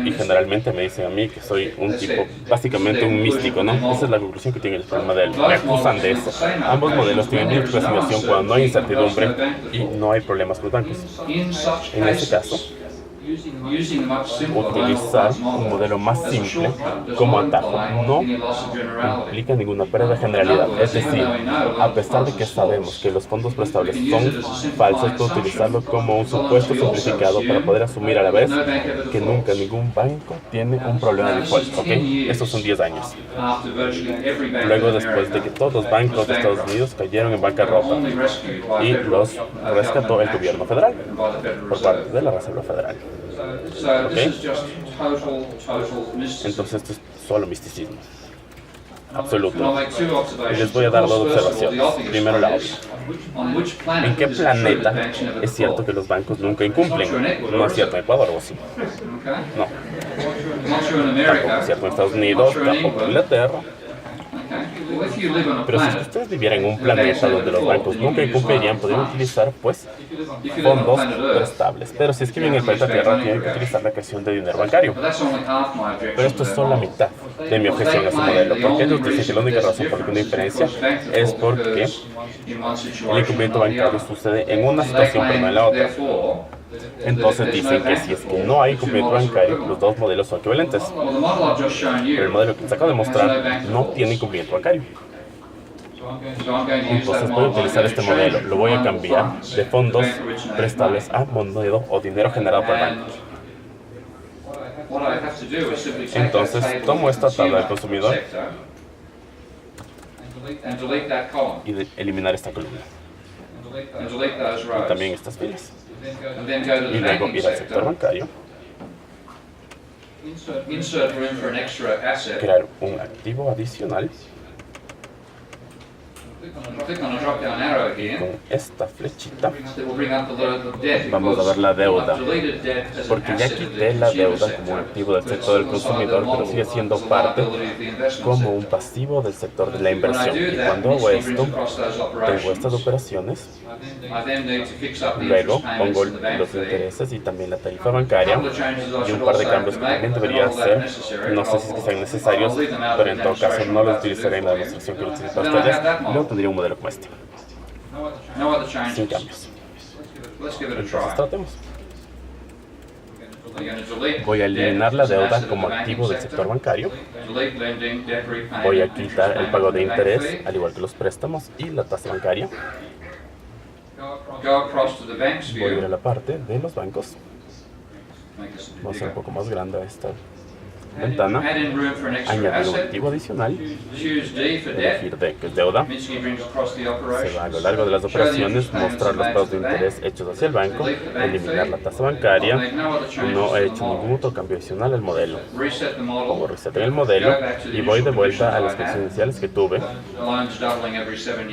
Y generalmente me dicen a mí que soy un tipo, básicamente un místico, ¿no? Esa es la conclusión que tiene el problema de él. Me acusan de eso. Ambos modelos tienen múltiples asignación cuando no hay incertidumbre y no hay problemas con los bancos. En este caso, utilizar un modelo más simple como atajo no implica ninguna pérdida de generalidad. Es decir, a pesar de que sabemos que los fondos prestables son falsos, puedo utilizarlo como un supuesto simplificado para poder asumir a la vez que nunca ningún banco tiene un problema de default. ¿Ok? Estos son 10 años. Luego, después de que todos los bancos de Estados Unidos cayeron en bancarrota y los rescató el gobierno federal por parte de la Reserva Federal. ¿Okay? Entonces esto es solo misticismo absoluto. Y les voy a dar dos observaciones. Primero la obvia. ¿En qué planeta es cierto que los bancos nunca incumplen? No es cierto en Ecuador, ¿o sí? No. Tampoco es cierto en Estados Unidos, tampoco en Inglaterra. Pero si ustedes vivieran en un planeta donde los bancos nunca incumplirían, podrían utilizar, pues, fondos prestables. Pero si es que viven en el planeta Tierra, tienen que utilizar la creación de dinero bancario. Pero esto es solo la mitad de mi objeción a ese modelo. Porque ellos dicen que la única razón por la que no hay diferencia es porque el incumplimiento bancario sucede en una situación pero no en la otra. Entonces dicen que si es que no hay incumplimiento bancario, los dos modelos son equivalentes. Pero el modelo que les acabo de mostrar no tiene incumplimiento bancario. Entonces voy a utilizar este modelo. Lo voy a cambiar de fondos prestables a moneda o dinero generado por el banco. Entonces tomo esta tabla del consumidor y eliminar esta columna. Y también estas filas. Y luego ir al sector bancario, crear un activo adicional Con esta flechita vamos a ver la deuda, porque ya quité la deuda como un activo del sector del consumidor, pero sigue siendo parte como un pasivo del sector de la inversión. Y cuando hago esto, tengo estas operaciones, luego pongo los intereses y también la tarifa bancaria y un par de cambios que también debería hacer. No sé si es que sean necesarios, pero en todo caso no los utilizaré en la demostración que utilizo para ustedes. Luego tendría un modelo como este, sin cambios. Entonces tratemos. Voy a eliminar la deuda como activo del sector bancario. Voy a quitar el pago de interés, al igual que los préstamos y la tasa bancaria. Voy a ir a la parte de los bancos. Vamos a hacer un poco más grande esta ventana. Añadir un activo adicional. Elegir D, que es deuda. Se va a lo largo de las operaciones, mostrar los pagos de interés hechos hacia el banco, eliminar la tasa bancaria. No he hecho ningún otro cambio adicional al modelo. Pongo reset en el modelo y voy de vuelta a las condiciones iniciales que tuve,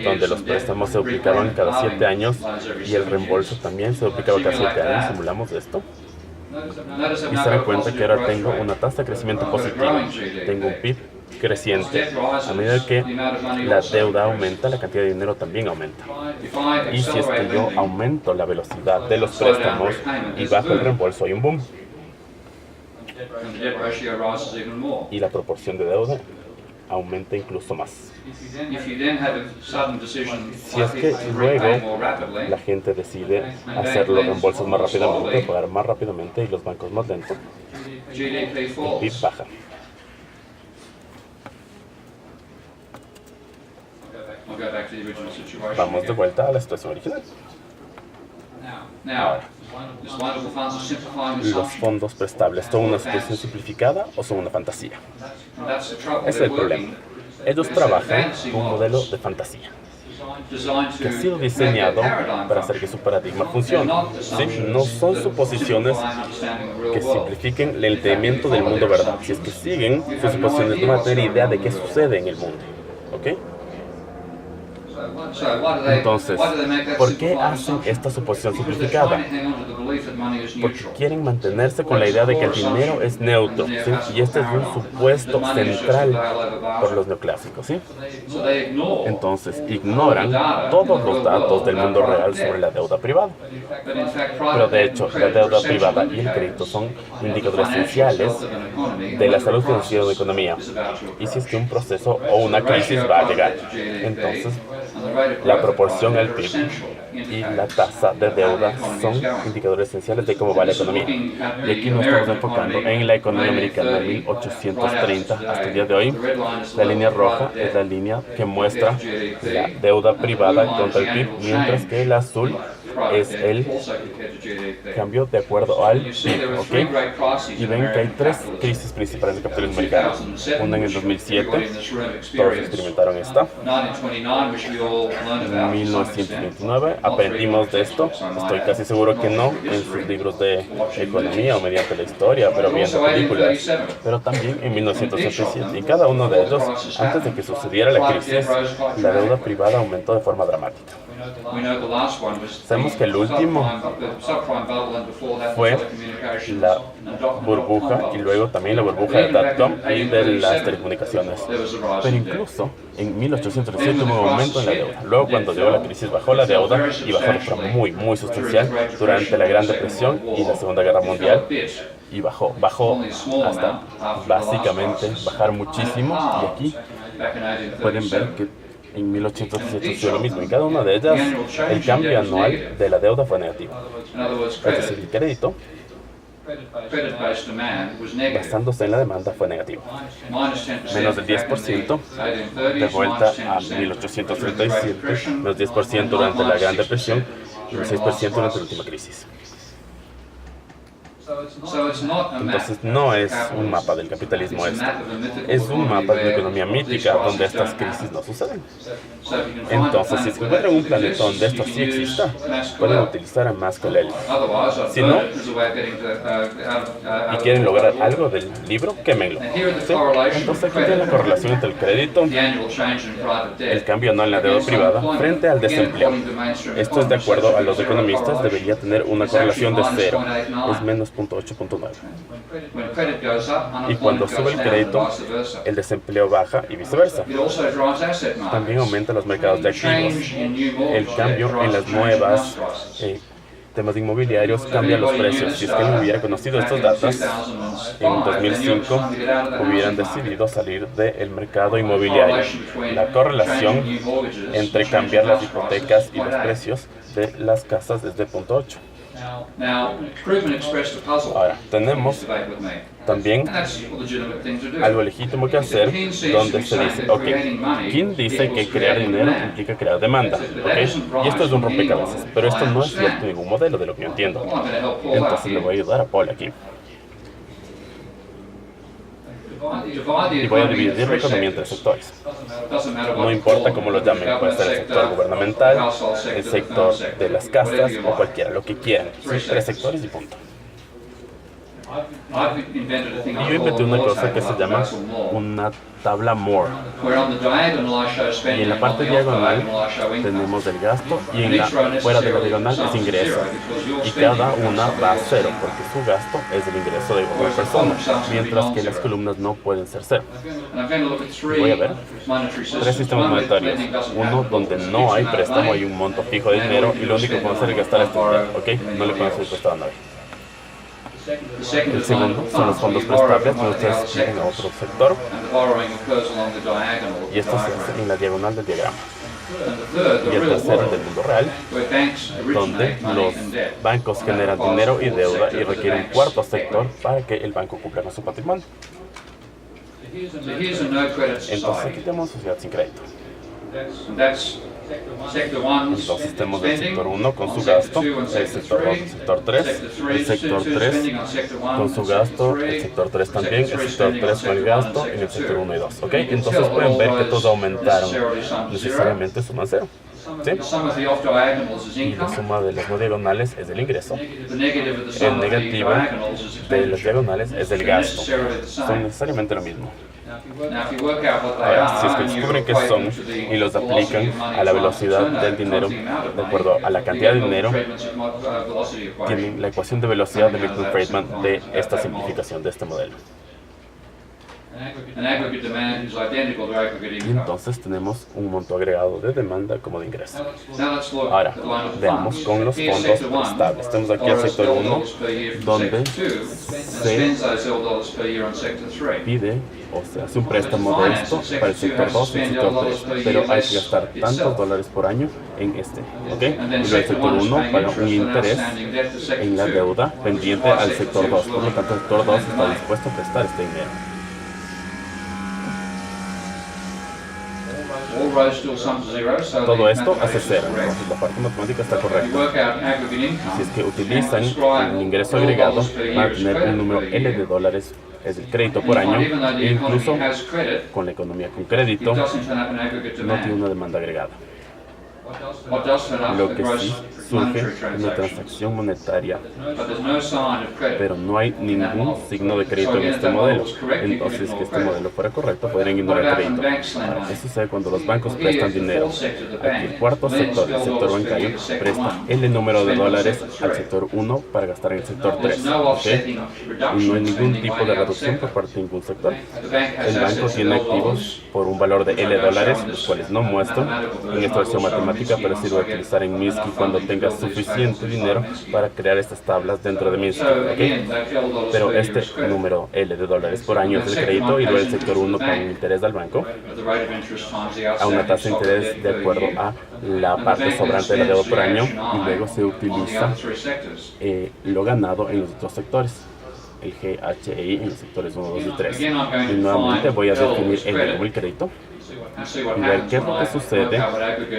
donde los préstamos se duplicaban cada 7 años y el reembolso también se duplicaba cada 7 años. Simulamos esto. Y se dan cuenta que ahora tengo una tasa de crecimiento positiva. Tengo un PIB creciente. A medida que la deuda aumenta, la cantidad de dinero también aumenta. Y si es que yo aumento la velocidad de los préstamos y bajo el reembolso, hay un boom. Y la proporción de deuda aumenta incluso más. Si es que luego la gente decide hacer los reembolsos más rápidamente, pagar más rápidamente y los bancos más lentos, el PIB baja. Vamos de vuelta a la situación original. Ahora, los fondos prestables, ¿son una situación simplificada o son una fantasía? Ese es el problema. Ellos trabajan con un modelo de fantasía que ha sido diseñado para hacer que su paradigma funcione. ¿Sí? No son suposiciones que simplifiquen el entendimiento del mundo verdad. Si es que siguen sus suposiciones, no van a tener idea de qué sucede en el mundo. ¿Ok? Entonces, ¿por qué hacen esta suposición simplificada? Porque quieren mantenerse con la idea de que el dinero es neutro, ¿sí? Y este es un supuesto central por los neoclásicos, ¿sí? Entonces, ignoran todos los datos del mundo real sobre la deuda privada. Pero de hecho, la deuda privada y el crédito son indicadores esenciales de la salud financiera de la economía. Y si es que un proceso o una crisis va a llegar, entonces la proporción al PIB y la tasa de deuda son indicadores esenciales de cómo va la economía. Y aquí nos estamos enfocando en la economía americana de 1830 hasta el día de hoy. La línea roja es la línea que muestra la deuda privada contra el PIB, mientras que el azul es el cambio de acuerdo al PIB, ¿ok? Y ven que hay 3 crisis principales del capitalismo americano. Una en el 2007, todos experimentaron esta. En 1929, aprendimos de esto. Estoy casi seguro que no en sus libros de economía o mediante la historia, pero viendo películas. Pero también en 1967. Y cada uno de ellos, antes de que sucediera la crisis, la deuda privada aumentó de forma dramática. Sabemos que el último fue la burbuja y luego también la burbuja de .com y de las telecomunicaciones. Pero incluso en 1837 hubo un aumento en la deuda. Luego cuando llegó la crisis bajó la deuda y bajó de forma muy sustancial durante la Gran Depresión y la Segunda Guerra Mundial. Y bajó hasta básicamente bajar muchísimo. Y aquí pueden ver que en 1817 sucedió lo mismo. En cada una de ellas, el cambio anual de la deuda fue negativo. Es decir, el crédito, basándose en la demanda, fue negativo. Menos del 10%, de vuelta a 1837, menos 10% durante la Gran Depresión y un 6% durante la última crisis. Entonces no es un mapa del capitalismo esto, es un mapa de una economía mítica donde estas crisis no suceden. Entonces, si se encuentran un planeta donde esto sí exista, pueden utilizar a Mascolel. Si no, y quieren lograr algo del libro, quémenlo. ¿Sí? Entonces aquí tiene la correlación entre el crédito, el cambio anual en la deuda privada, frente al desempleo. Esto es de acuerdo a los economistas, debería tener una correlación de 0, es menos 0.8.9. Y cuando sube el crédito, el desempleo baja y viceversa. También aumenta los mercados de activos. El cambio en las nuevas temas inmobiliarios cambia los precios. Si es que no hubiera conocido estos datos, en 2005 hubieran decidido salir del mercado inmobiliario. La correlación entre cambiar las hipotecas y los precios de las casas es de 0.8. Ahora, tenemos también algo legítimo que hacer, donde se dice, ok, ¿quién dice que crear dinero implica crear demanda? ¿Okay? Y esto es un rompecabezas, pero esto no es cierto en ningún modelo de lo que yo entiendo. Entonces le voy a ayudar a Paul aquí. Y voy a dividir la economía entre sectores. No importa cómo lo llamen, puede ser el sector gubernamental, el sector de las castas o cualquiera, lo que quieran. Son 3 sectores y punto. Y yo inventé una cosa que se llama una tabla Moore. Y en la parte diagonal tenemos el gasto y en la fuera de la diagonal es ingreso. Y cada una va a 0 porque su gasto es el ingreso de otra persona, mientras que las columnas no pueden ser 0. Voy a ver 3 sistemas monetarios. Uno donde no hay préstamo, hay un monto fijo de dinero y lo único que podemos hacer es gastar este dinero, ¿ok? No le podemos hacer prestar a nadie. El segundo son los fondos prestables, donde ustedes piden a otro sector, y esto se hace en la diagonal del diagrama. Y el tercero es del mundo real, donde los bancos generan dinero y deuda y requieren un cuarto sector para que el banco cumpla con su patrimonio. Entonces aquí tenemos sociedad sin crédito. Entonces tenemos el sector 1 con su gasto, el sector 2, el sector 3, el sector 3 con su gasto, el sector 3 también, el sector 3 con el gasto en el sector 1 y 2. ¿Ok? Entonces pueden ver que todos aumentaron, necesariamente suman 0. ¿Sí? Y la suma de las no diagonales es el ingreso. El negativo de las diagonales es el gasto. Son necesariamente lo mismo. Ahora, si es que descubren que son y los aplican a la velocidad del dinero, de acuerdo a la cantidad de dinero, tienen la ecuación de velocidad de Milton-Friedman de esta simplificación de este modelo. Y entonces tenemos un monto agregado de demanda como de ingreso. Ahora, veamos con los fondos prestables. Tenemos aquí el sector 1, donde se pide o se hace un préstamo de esto para el sector 2 y el sector 3, pero hay que gastar tantos dólares por año en este, ¿ok? Y luego el sector 1 paga un interés en la deuda pendiente al sector 2, por lo tanto el sector 2 está dispuesto a prestar este dinero. Todo esto hace 0, entonces la parte matemática está correcta. Si es que utilizan el ingreso agregado, van a tener un número L de dólares, es el crédito por año, e incluso con la economía con crédito, no tiene una demanda agregada. Lo que sí surge es una transacción monetaria, pero no hay ningún signo de crédito en este modelo. Entonces, que este modelo fuera correcto, podrían ignorar el crédito. Ahora, eso sucede cuando los bancos prestan dinero. Aquí el cuarto sector, el sector bancario, presta L número de dólares al sector 1 para gastar en el sector 3. ¿Okay? Y no hay ningún tipo de reducción por parte de ningún sector. El banco tiene activos por un valor de L dólares, los cuales no muestro en esta versión matemática, pero sí lo voy a utilizar en Minsky cuando tenga suficiente dinero para crear estas tablas dentro de Minsky, ¿okay? Pero este número L de dólares por año es el crédito y luego el sector 1 con interés al banco a una tasa de interés de acuerdo a la parte sobrante de la deuda por año, y luego se utiliza lo ganado en los otros sectores, el G, H e I en los sectores 1, 2 y 3. Y nuevamente voy a definir L como el crédito y ver qué es lo que sucede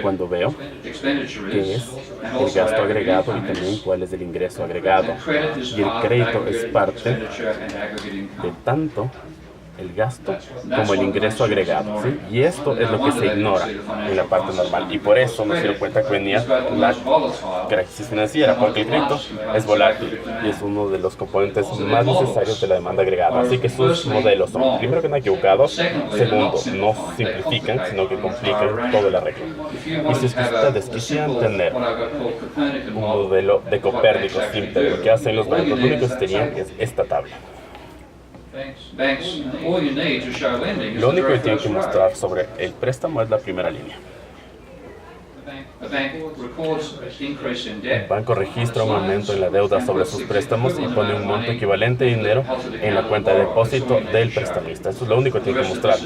cuando veo qué es el gasto agregado y también cuál es el ingreso agregado. Y el crédito es parte de tanto el gasto como el ingreso agregado, ¿sí? Y esto es lo que se ignora en la parte normal. Y por eso nos dieron cuenta que venía la crisis financiera, porque el crédito es volátil y es uno de los componentes más necesarios de la demanda agregada. Así que sus modelos son, primero que nada, equivocados. Segundo, no simplifican, sino que complican todo el arreglo. Y si es que ustedes quisieran tener un modelo de Copérnico simple, lo que hacen los bancos, lo único que tenían es esta tabla. Lo único que tienen que mostrar sobre el préstamo es la primera línea. El banco registra un aumento en la deuda sobre sus préstamos y pone un monto equivalente de dinero en la cuenta de depósito del prestamista. Eso es lo único que tiene que mostrar.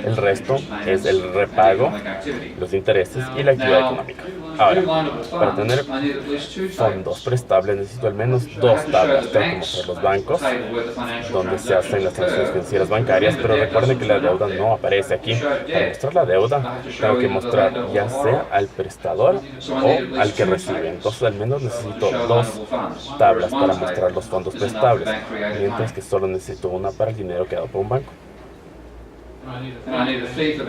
El resto es el repago, los intereses y la actividad económica. Ahora, para tener fondos prestables necesito al menos dos tablas. Tengo que mostrar los bancos, donde se hacen las transacciones financieras bancarias, pero recuerden que la deuda no aparece aquí. Para mostrar la deuda, tengo que mostrar ya sea al prestador o al que recibe. Entonces al menos necesito dos tablas para mostrar los fondos prestables, mientras que solo necesito una para el dinero que ha dado por un banco.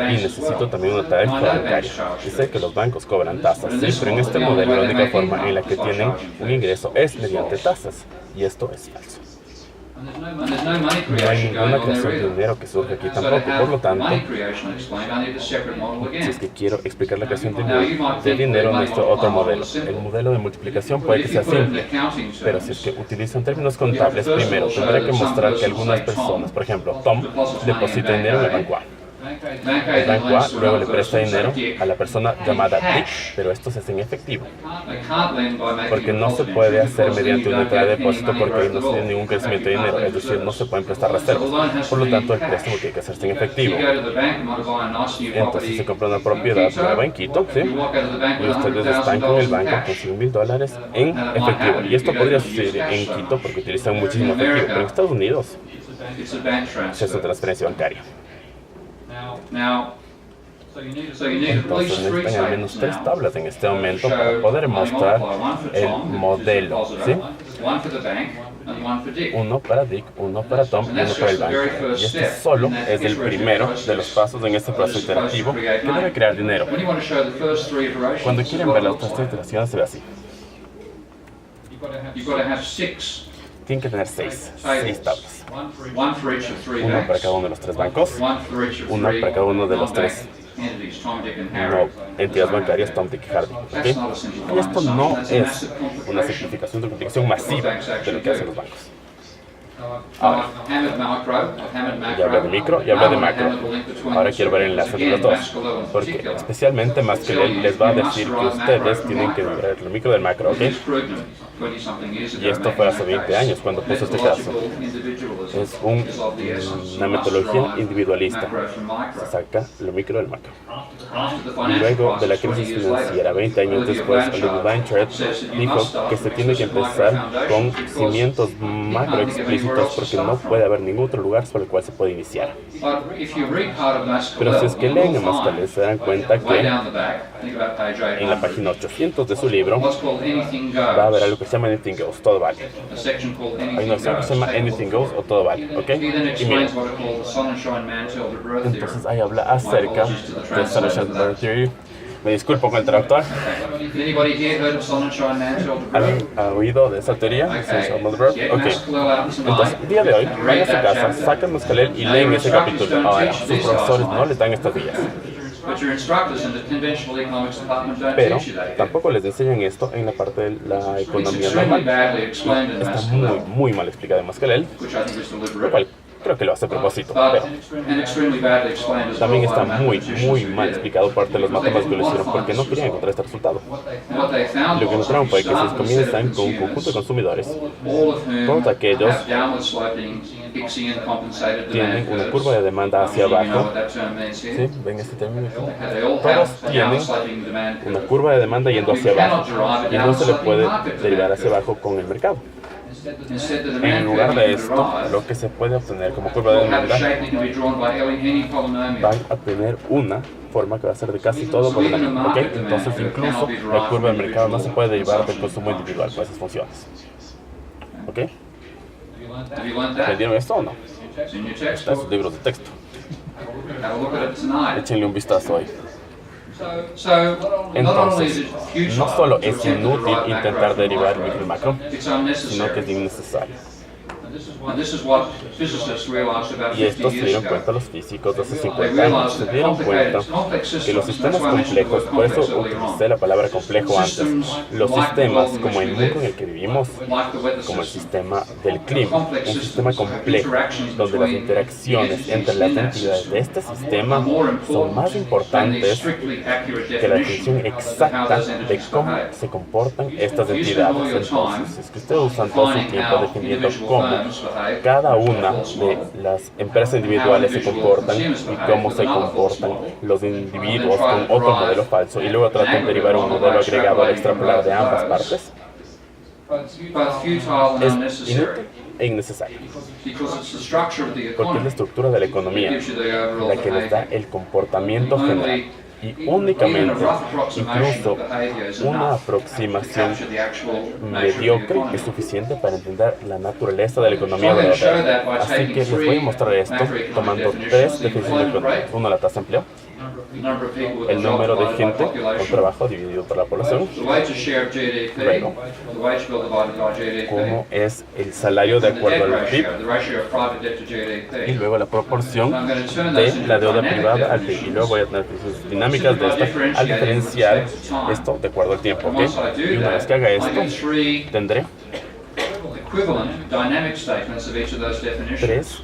Y necesito también una tarifa bancaria. Y sé que los bancos cobran tasas, sí, pero en este modelo la única forma en la que tienen un ingreso es mediante tasas. Y esto es falso. No hay ninguna creación de dinero que surge aquí tampoco, por lo tanto, si es que quiero explicar la creación de dinero, necesito otro modelo. El modelo de multiplicación puede que sea simple, pero si es que utilizan términos contables, primero tendré que mostrar que algunas personas, por ejemplo, Tom, deposita dinero en el banco A. El banco A luego le presta dinero a la persona llamada Dick, pero esto se hace en efectivo, porque no se puede hacer mediante una entrada de depósito porque ahí no se tiene ningún crecimiento de dinero, es decir, no se pueden prestar reservas, por lo tanto el préstamo tiene que hacerse en efectivo. Entonces se compra una propiedad nueva en Quito, ¿sí? Y ustedes están con el banco con $100,000 en efectivo, y esto podría suceder en Quito porque utilizan muchísimo efectivo, pero en Estados Unidos se hace transferencia bancaria. Entonces necesitan al menos tres tablas en este momento para poder mostrar el modelo, ¿sí? Uno para Dick, uno para Tom y uno para el banco. Y este solo es el primero de los pasos en este proceso interactivo que debe crear dinero. Cuando quieren ver las otras tres iteraciones se ve así. Tienen que tener seis tablas. Una para cada uno de los tres bancos, una para cada uno de los tres entidades bancarias, Tom, Dick y Hardy. ¿Okay? Y esto no es una simplificación de multiplicación masiva de lo que hacen los bancos. Ahora, ya hablé de micro y hablé de macro. Ahora quiero ver el enlace entre los dos, porque especialmente Masquelel les va a decir que ustedes tienen que ver el micro del macro, ¿ok? Y esto fue hace 20 años cuando puso este caso. Es una metodología individualista. Se saca lo micro del macro. Luego de la crisis financiera, 20 años después, Oliver Blanchard dijo que se tiene que empezar con cimientos macro explícitos porque no puede haber ningún otro lugar sobre el cual se puede iniciar. Pero si es que leen a Masquelel se dan cuenta que en la página 800 de su libro va a haber algo que se llama Anything Goes, todo vale. Hay una opción que se llama Anything Goes o todo vale, ¿ok? Y miren, entonces ahí habla acerca de Sunshine Mantle Theory. Me disculpo con el traductor. ¿Han oído de esa teoría? Ok. Entonces, el día de hoy, van a su casa, sacan Masquelel y leen ese capítulo. Ahora, sus profesores no les dan estas guías. Pero tampoco les enseñan esto en la parte de la economía normal. Está muy mal explicado en Masquelel, lo cual creo que lo hace a propósito, pero también está muy mal explicado por parte de los matemáticos que lo hicieron porque no querían encontrar este resultado. Lo que encontraron fue que si comienzan con un conjunto de consumidores, todos aquellos tienen una curva de demanda hacia abajo. ¿Sí? ¿Ven este término? Todos tienen una curva de demanda yendo hacia abajo y no se le puede derivar hacia abajo con el mercado. En lugar de esto, lo que se puede obtener como curva de demanda van a tener una forma que va a ser de casi todo polinomio, ¿ok? Entonces incluso la curva del mercado no se puede derivar del consumo individual por esas funciones, ¿ok? ¿Entendieron esto o no? Está en sus libros de texto. Échenle un vistazo hoy. Entonces, no solo es inútil intentar derivar el micro y macro, sino que es innecesario. Y esto se dieron cuenta los físicos de hace 50 años. Se dieron cuenta que los sistemas complejos, por eso utilicé la palabra complejo antes, los sistemas como el mundo en el que vivimos, como el sistema del clima, un sistema complejo donde las interacciones entre las entidades de este sistema son más importantes que la definición exacta de cómo se comportan estas entidades. Entonces, es que ustedes usan todo su tiempo definiendo cómo cada una de las empresas individuales se comportan y cómo se comportan los individuos con otro modelo falso y luego tratan de derivar un modelo agregado al extrapolar de ambas partes. Es inútil e innecesario, porque es la estructura de la economía la que nos da el comportamiento general. Y únicamente, incluso una aproximación mediocre es suficiente para entender la naturaleza de la economía verdadera. Así que les voy a mostrar esto tomando tres definiciones económicas. Uno, la tasa de empleo, el número de gente con trabajo dividido por la población, luego, cómo es el salario de acuerdo al PIB, y luego la proporción de la deuda privada al PIB. Y luego voy a tener sus dinámicas de esta al diferenciar esto de acuerdo al tiempo, ¿ok? Y una vez que haga esto, tendré tres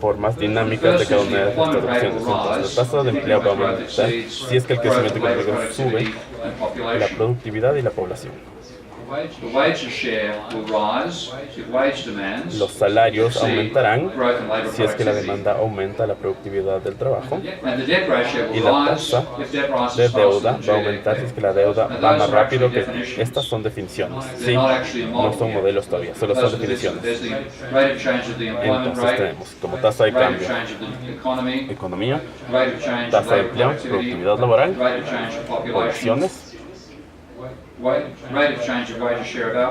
formas dinámicas de cada una de estas opciones. Entonces, la tasa de empleo va a aumentar si es que el crecimiento económico sube la productividad y la población. Los salarios aumentarán si es que la demanda aumenta la productividad del trabajo. Y la tasa de deuda va a aumentar si es que la deuda va más rápido que... Estas son definiciones, ¿sí? No son modelos todavía, solo son definiciones. Entonces tenemos como tasa de cambio, economía, tasa de empleo, productividad laboral, poblaciones.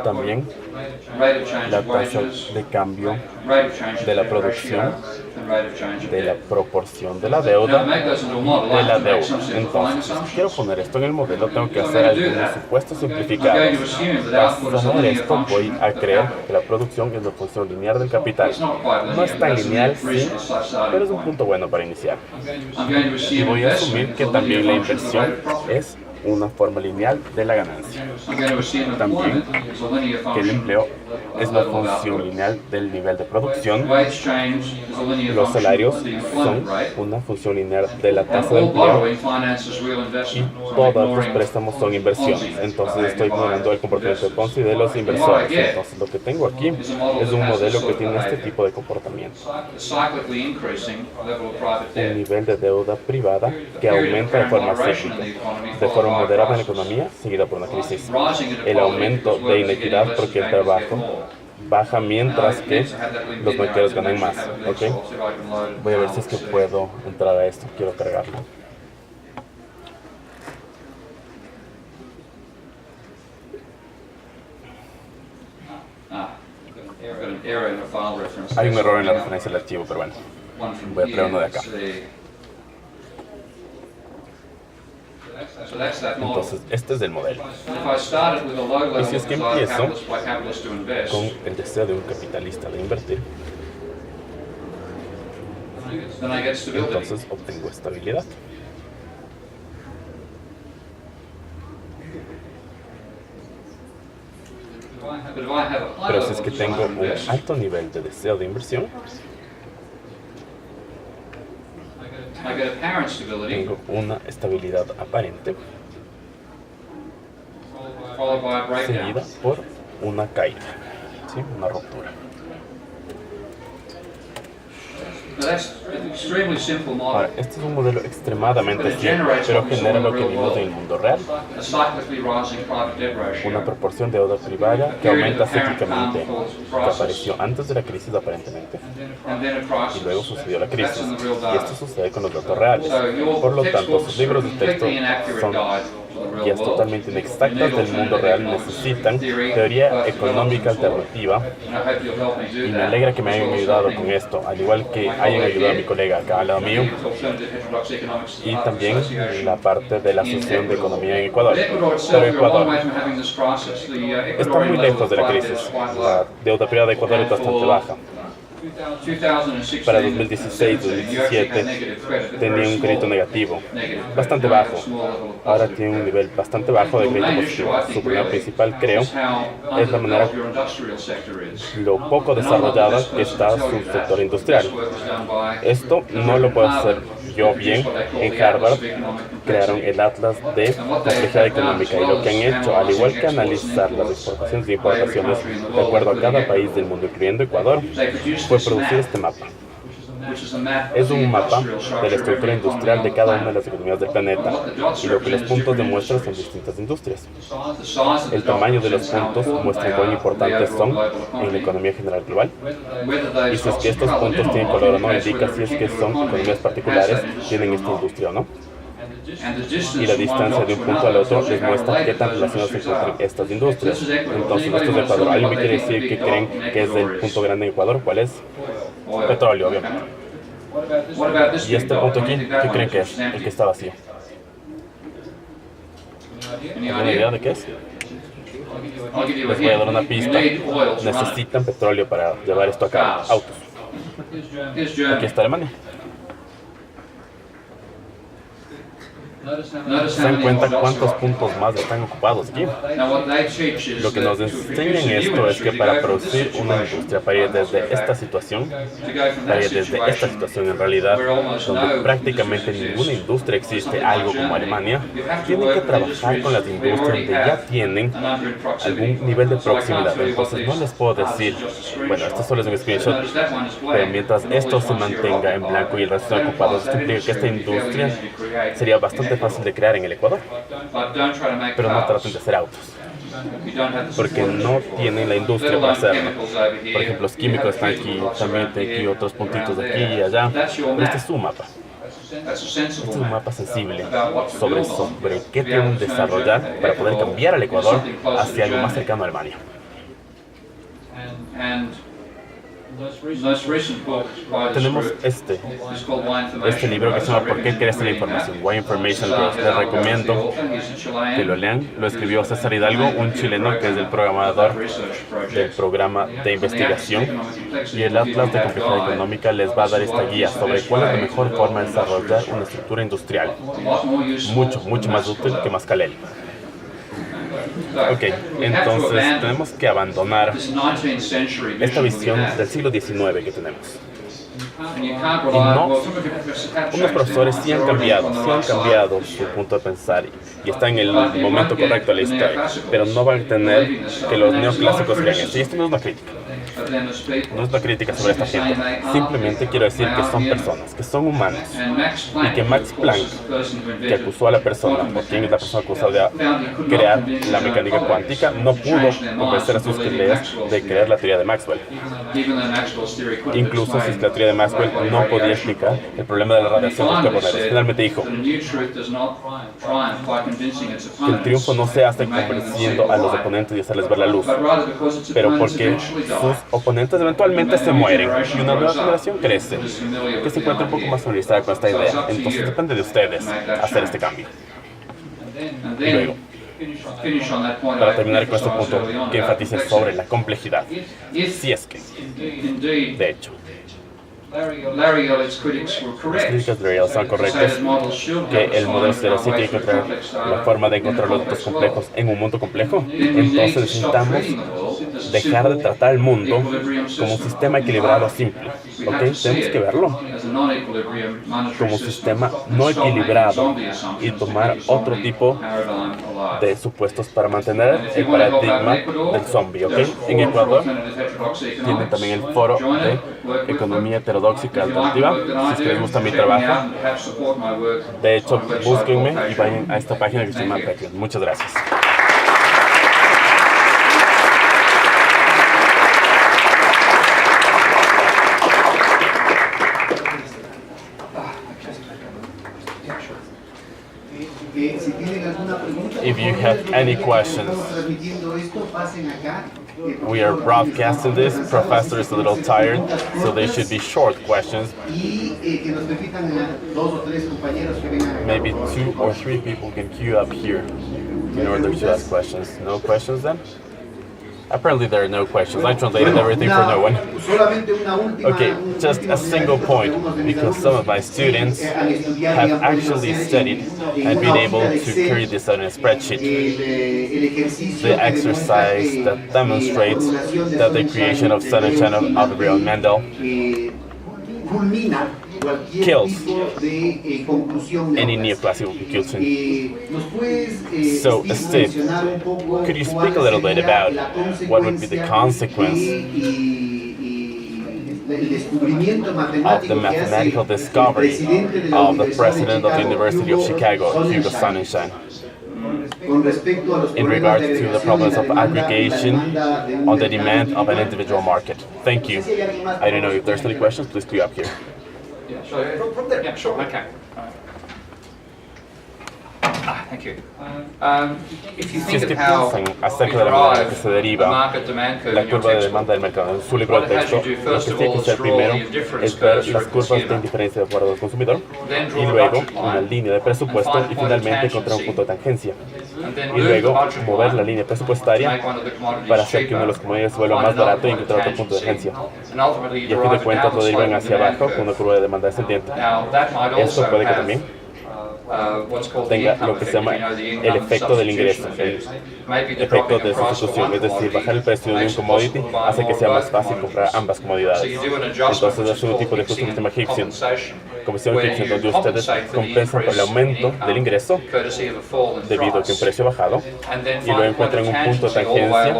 También la tasa de cambio de la producción, de la proporción de la deuda, Entonces, si quiero poner esto en el modelo, tengo que hacer algunos supuestos simplificados. Para hacer esto, voy a creer que la producción es la función lineal del capital. No es tan lineal, sí, pero es un punto bueno para iniciar. Y voy a asumir que también la inversión es una forma lineal de la ganancia. También que el empleo es la función lineal del nivel de producción. Los salarios son una función lineal de la tasa de empleo. Y todos los préstamos son inversiones. Entonces estoy ignorando el comportamiento de Ponzi de los inversores. Entonces lo que tengo aquí es un modelo que tiene este tipo de comportamiento. Un nivel de deuda privada que aumenta de forma cíclica, de forma moderada en la economía, seguida por una crisis. El aumento de inequidad porque el trabajo baja mientras que los banqueros ganan más, ¿ok? Voy a ver si es que puedo entrar a esto. Quiero cargarlo. Hay un error en la referencia del archivo, pero bueno. Voy a traer uno de acá. Entonces, este es el modelo. Y si es que empiezo con el deseo de un capitalista de invertir, entonces obtengo estabilidad. Pero si es que tengo un alto nivel de deseo de inversión, tengo una estabilidad aparente seguida por una caída, ¿sí? Una ruptura. Ahora, este es un modelo extremadamente simple, pero genera lo que vimos en el mundo real. Una proporción de deuda privada que aumenta cíclicamente, que apareció antes de la crisis aparentemente, y luego sucedió la crisis. Y esto sucede con los datos reales. Por lo tanto, sus libros de texto son guías totalmente inexactas del mundo real, necesitan teoría económica alternativa, y me alegra que me hayan ayudado con esto, al igual que hayan ayudado a mi colega acá al lado mío, y también la parte de la Asociación de Economía en Ecuador. Pero Ecuador está muy lejos de la crisis. La deuda privada de Ecuador es bastante baja. Para 2016-2017 tenía un crédito negativo, bastante bajo. Ahora tiene un nivel bastante bajo de crédito positivo. Su problema principal, creo, es la manera lo poco desarrollada que está su sector industrial. Esto no lo puedo hacer yo bien. En Harvard crearon el Atlas de Complejidad Económica, y lo que han hecho, al igual que analizar las exportaciones e importaciones de acuerdo a cada país del mundo, incluyendo Ecuador, fue producir este mapa. Es un mapa de la estructura industrial de cada una de las economías del planeta, y lo que los puntos demuestran son distintas industrias. El tamaño de los puntos muestra cuán importantes son en la economía general global, y si es que estos puntos tienen color o no, indica si es que son economías particulares, tienen esta industria o no. Y la distancia de un punto al otro les muestra qué tan relacionadas se encuentran estas industrias. Entonces, esto es de Ecuador. ¿Alguien me quiere decir que creen que es el punto grande en Ecuador? ¿Cuál es? Petróleo, obviamente. ¿Y este punto aquí, qué creen que es? El que está vacío. ¿Alguna idea de qué es? Les voy a dar una pista. Necesitan petróleo para llevar esto a cabo. Autos. Aquí está Alemania. ¿Se dan cuenta cuántos puntos más están ocupados aquí? Lo que nos enseñan esto es que para producir una industria, para ir desde esta situación en realidad, donde prácticamente ninguna industria existe, algo como Alemania, tienen que trabajar con las industrias donde ya tienen algún nivel de proximidad. Entonces no les puedo decir, bueno, esto solo es un screenshot, pero mientras esto se mantenga en blanco y el resto están ocupados, esto implica que esta industria sería bastante fácil de crear en el Ecuador, pero no traten de hacer autos, porque no tienen la industria para hacerlo. Por ejemplo, los químicos están aquí, también tienen aquí otros puntitos de aquí y allá, pero este es su mapa. Este es un mapa sensible sobre qué tienen que desarrollar para poder cambiar al Ecuador hacia algo más cercano a Alemania. Tenemos este libro que se llama ¿Por qué crece la información? Why Information Grows. Les recomiendo que lo lean. Lo escribió César Hidalgo, un chileno que es el programador del programa de investigación. Y el Atlas de Complejidad Económica les va a dar esta guía sobre cuál es la mejor forma de desarrollar una estructura industrial. Mucho más útil que Mascalel. Ok, entonces tenemos que abandonar esta visión del siglo XIX que tenemos. Y no, unos profesores sí han cambiado su punto de pensar y están en el momento correcto de la historia, pero no van a tener que los neoclásicos crean esto. Y esto no es una crítica. No es una crítica sobre esta gente. Simplemente quiero decir que son personas, que son humanos. Y que Max Planck, que acusó a la persona, o quien es la persona acusada de crear la mecánica cuántica, no pudo convencer a sus colegas de crear la teoría de Maxwell. Incluso si la teoría de Maxwell no podía explicar el problema de la radiación de los carboneros. Finalmente dijo que el triunfo no se hace convenciendo a los oponentes y hacerles ver la luz, pero porque sus oponentes eventualmente se mueren y una nueva generación crece, que se encuentra un poco más familiarizada con esta idea. Entonces depende de ustedes hacer este cambio. Y luego, para terminar con este punto, que enfatice sobre la complejidad. Si es que, de hecho, las críticas de Larry Ellison son correctas, que el modelo de sí tiene que encontrar la forma de encontrar los datos complejos en un mundo complejo. Entonces necesitamos dejar de tratar el mundo como un sistema equilibrado simple. ¿Ok? Tenemos que verlo como un sistema no equilibrado y tomar otro tipo de supuestos para mantener el paradigma del zombie, ¿ok? En Ecuador tienen también el foro de economía heterodoxa alternativa. Si es que les gusta mi trabajo, de hecho, búsquenme y vayan a esta página que se llama Patreon. Muchas gracias. Si tienen alguna pregunta, If you have any questions, estamos transmitiendo esto, pasen acá. we are broadcasting this. Professor is a little tired, so they should be short questions. Y que nos permitan a 2 o 3 compañeros que vengan acá. Maybe 2 or 3 people can queue up here in order to ask questions. No questions then? Apparently there are no questions. I translated everything for no one. Solamente una última, Okay, just a single point, because some of my students have actually studied and been able to carry this out in a spreadsheet. The exercise that demonstrates that the creation of sunshine of Gabriel Mendel kills any neoclassical conclusion. So, Steve, could you speak a little bit about what would be the consequence of the mathematical discovery of the president of the University of Chicago, Hugo Sonnenschein, in regards to the problems of aggregation on the demand of an individual market? Thank you. I don't know if there's any questions, please queue up here. From there. Yeah, sure. Okay. Thank you. If you Si think es que of how piensan we acerca de la manera que se derive the deriva market demand curve la in your curva de textbook, demanda del mercado en su libro de texto, lo que tiene que hacer primero es ver las curvas de indiferencia de acuerdo al consumidor y luego una línea de presupuesto y finalmente encontrar un punto de tangencia. Y luego mover la línea presupuestaria para hacer que uno de los commodities se vuelva más barato y encontrar otro punto de tangencia. Y a fin de cuentas lo derivan hacia abajo con una curva de demanda descendiente. Esto puede que también tenga lo que se llama el efecto del ingreso, el efecto de sustitución, es decir, bajar el precio de un commodity hace que sea más fácil comprar ambas comodidades. Entonces es un tipo de ajuste que se llama Hicksian, comisión Hicksian, donde ustedes compensan por el aumento del ingreso debido a que un precio ha bajado y luego encuentran un punto de tangencia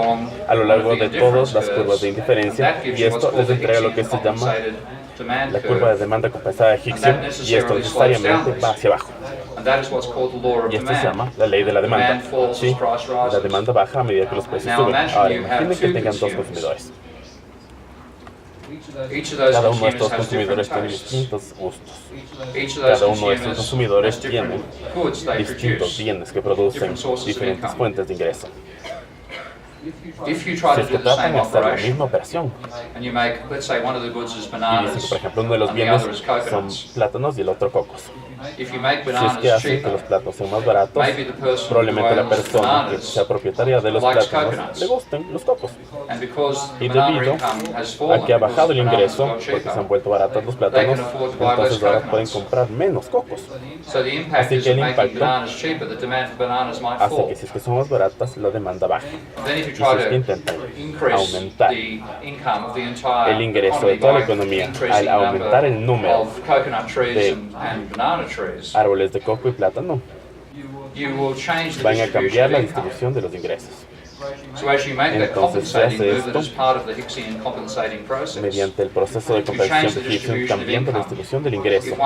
a lo largo de todas las curvas de indiferencia y esto les entrega lo que se llama la curva de demanda compensada de Hicksian y esto necesariamente va hacia abajo. Y esto se llama la ley de la demanda. Sí, la demanda baja a medida que los precios suben. Ahora, imaginen que tengan 2 consumidores. Cada uno de estos consumidores tiene distintos gustos. Cada uno de estos consumidores tiene distintos bienes que producen diferentes fuentes de ingreso. Si es que tratan de hacer la misma operación y dicen que, por ejemplo, uno de los bienes son plátanos y el otro cocos. Si es que hacen que los plátanos sean más baratos, probablemente la persona que sea propietaria de los plátanos le gusten los cocos. Y debido a que ha bajado el ingreso, porque se han vuelto baratos los plátanos, entonces ahora pueden comprar menos cocos. Así que el impacto hace que si es que son más baratas, la demanda baja. Y si es que intentan aumentar el ingreso de toda la economía al aumentar el número de árboles de coco y plátano, van a cambiar la distribución de los ingresos. Entonces se hace esto mediante el proceso de compensación de Hicksian, cambiando la distribución del ingreso.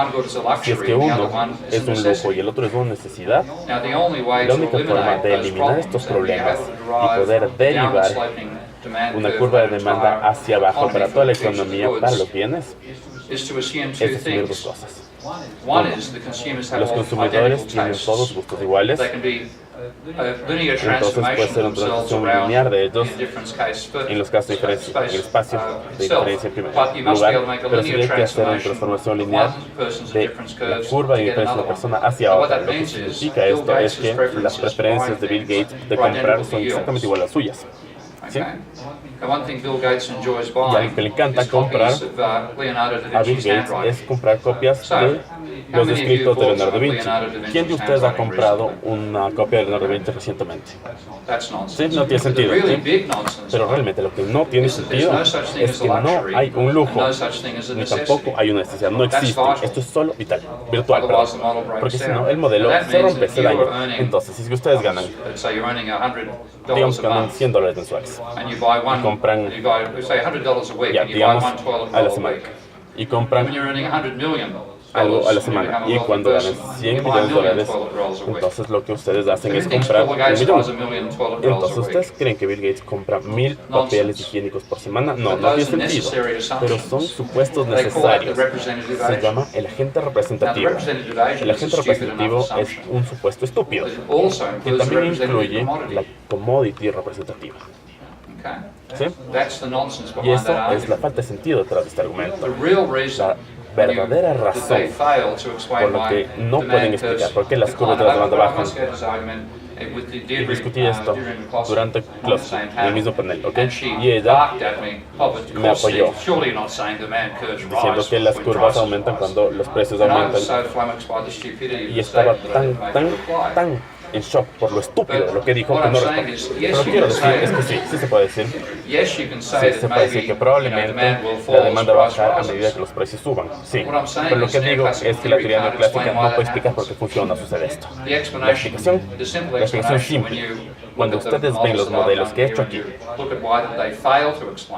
Si es que uno es un lujo y el otro es una necesidad, la única forma de eliminar estos problemas y poder derivar una curva de demanda hacia abajo para toda la economía, para los bienes, es asumir 2 cosas. Los consumidores tienen todos gustos iguales, entonces puede ser una transacción lineal de ellos en los casos de diferencia, en el espacio de diferencia en primer lugar, pero sí hay que hacer una transformación lineal de la curva de diferencia de una persona hacia otra. Lo que significa esto es que las preferencias de Bill Gates de comprar son exactamente iguales a las suyas. ¿sí? And one thing Bill Gates enjoys Y buying algo que le encanta is comprar copies of Leonardo da a Bill Vinci's Gates handwriting. es comprar copias de los escritos de Leonardo da Vinci. ¿Quién de ustedes ha comprado una copia de Leonardo da Vinci recientemente? That's nonsense. Sí, no tiene sentido. The really ¿sí? big nonsense, Pero realmente lo que no tiene sentido es que no hay un lujo, ni tampoco hay una necesidad, no existe. Esto es solo vital, virtual, perdón. Porque si no, el modelo se rompe, se daña. Entonces, si ustedes ganan, let's say you're earning $100 digamos a que ganan month, $100 mensuales, and you buy one, compran, you buy, say $100 a week, ya, and you buy digamos, one toilet a la roll a semana, week. y When compran you're earning $100 million, algo a la semana, y cuando ganan $100 millones, entonces lo que ustedes hacen es comprar un millón. Entonces, ¿ustedes creen que Bill Gates compra 1000 papeles higiénicos por semana? No, no tiene sentido. Pero son supuestos necesarios. Se llama el agente representativo. El agente representativo es un supuesto estúpido, que también incluye la commodity representativa. ¿Sí? Y eso es la falta de sentido detrás de este argumento. La verdadera razón por la que no pueden explicar por qué las curvas de la demanda bajan. Y discutí esto durante clase, en el mismo panel, ¿ok? Y ella me apoyó, diciendo que las curvas aumentan cuando los precios aumentan. Y estaba tan en shock por lo estúpido de lo que dijo que no respondió. Pero lo que quiero decir es que sí se puede decir. Sí, se puede decir que probablemente la demanda va a bajar a medida que los precios suban. Sí, pero lo que digo es que la teoría neoclásica no puede explicar por qué funciona o sucede esto. La explicación es simple. Cuando ustedes ven los modelos que he hecho aquí,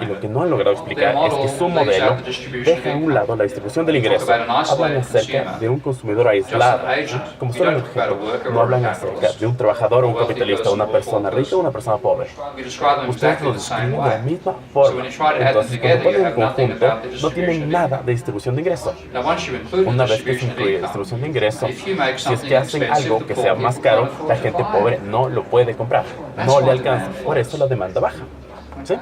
y lo que no han logrado explicar es que su modelo deja a un lado la distribución del ingreso. Hablan acerca de un consumidor aislado, como solo un objeto. No hablan acerca de un trabajador o un capitalista, una persona rica o una persona pobre. Ustedes lo describen de la misma forma. Entonces, cuando ponen un conjunto, no tienen nada de distribución de ingreso. Una vez que se incluye distribución de ingreso, si es que hacen algo que sea más caro, la gente pobre no lo puede comprar. No le alcanza. Por eso la demanda baja. ¿Sí?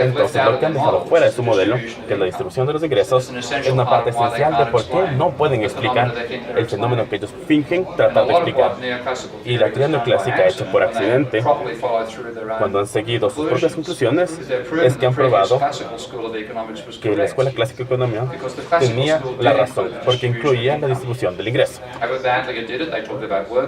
Entonces, lo que han dejado fuera de su modelo, que es la distribución de los ingresos, es una parte esencial de por qué no pueden explicar el fenómeno que ellos fingen tratar de explicar. Y la teoría neoclásica hecha por accidente, cuando han seguido sus propias conclusiones, es que han probado que la Escuela Clásica de Economía tenía la razón, porque incluía la distribución del ingreso.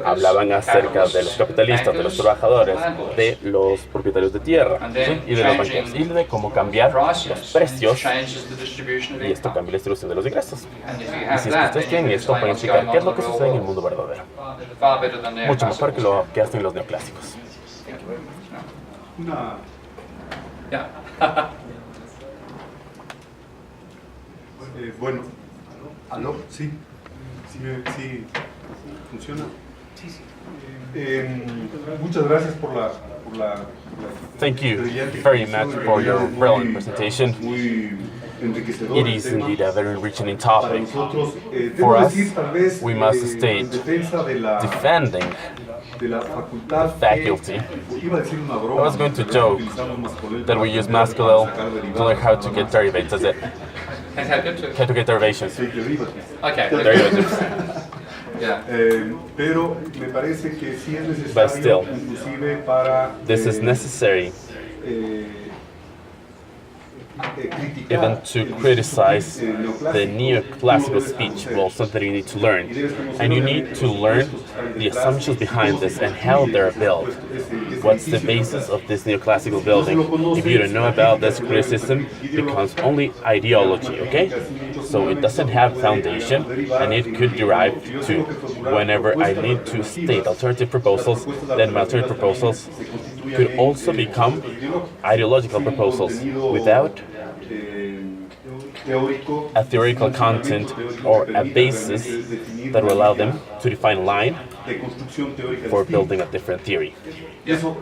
Hablaban acerca de los capitalistas, de los trabajadores, de los propietarios de tierra, ¿sí? Y de los banqueros, y de cómo cambiar los precios, y esto cambia la distribución de los ingresos. Y si es que ustedes tienen esto, pueden explicar qué es lo que sucede en el mundo verdadero. Mucho mejor que lo que hacen los neoclásicos. Bueno, ¿aló? Sí, sí, funciona. Muchas gracias por la Thank you very much for your brilliant presentation. It is indeed a very enriching topic. For us, we must state defending the faculty. I was going to joke that we use Masculel to learn how to get derivatives. That's it. How to get derivations. Okay. Derivatives. Pero me parece que sí es But still, necesario, inclusive para this is necessary even to criticize the neoclassical speech, well, something you need to learn. And you need to learn the assumptions behind this and how they're built. What's the basis of this neoclassical building? If you don't know about this, criticism becomes only ideology, okay? So it doesn't have foundation, and it could derive to whenever I need to state alternative proposals, then my alternative proposals could also become ideological proposals without a theoretical content or a basis that will allow them to define a line for building a different theory. Well,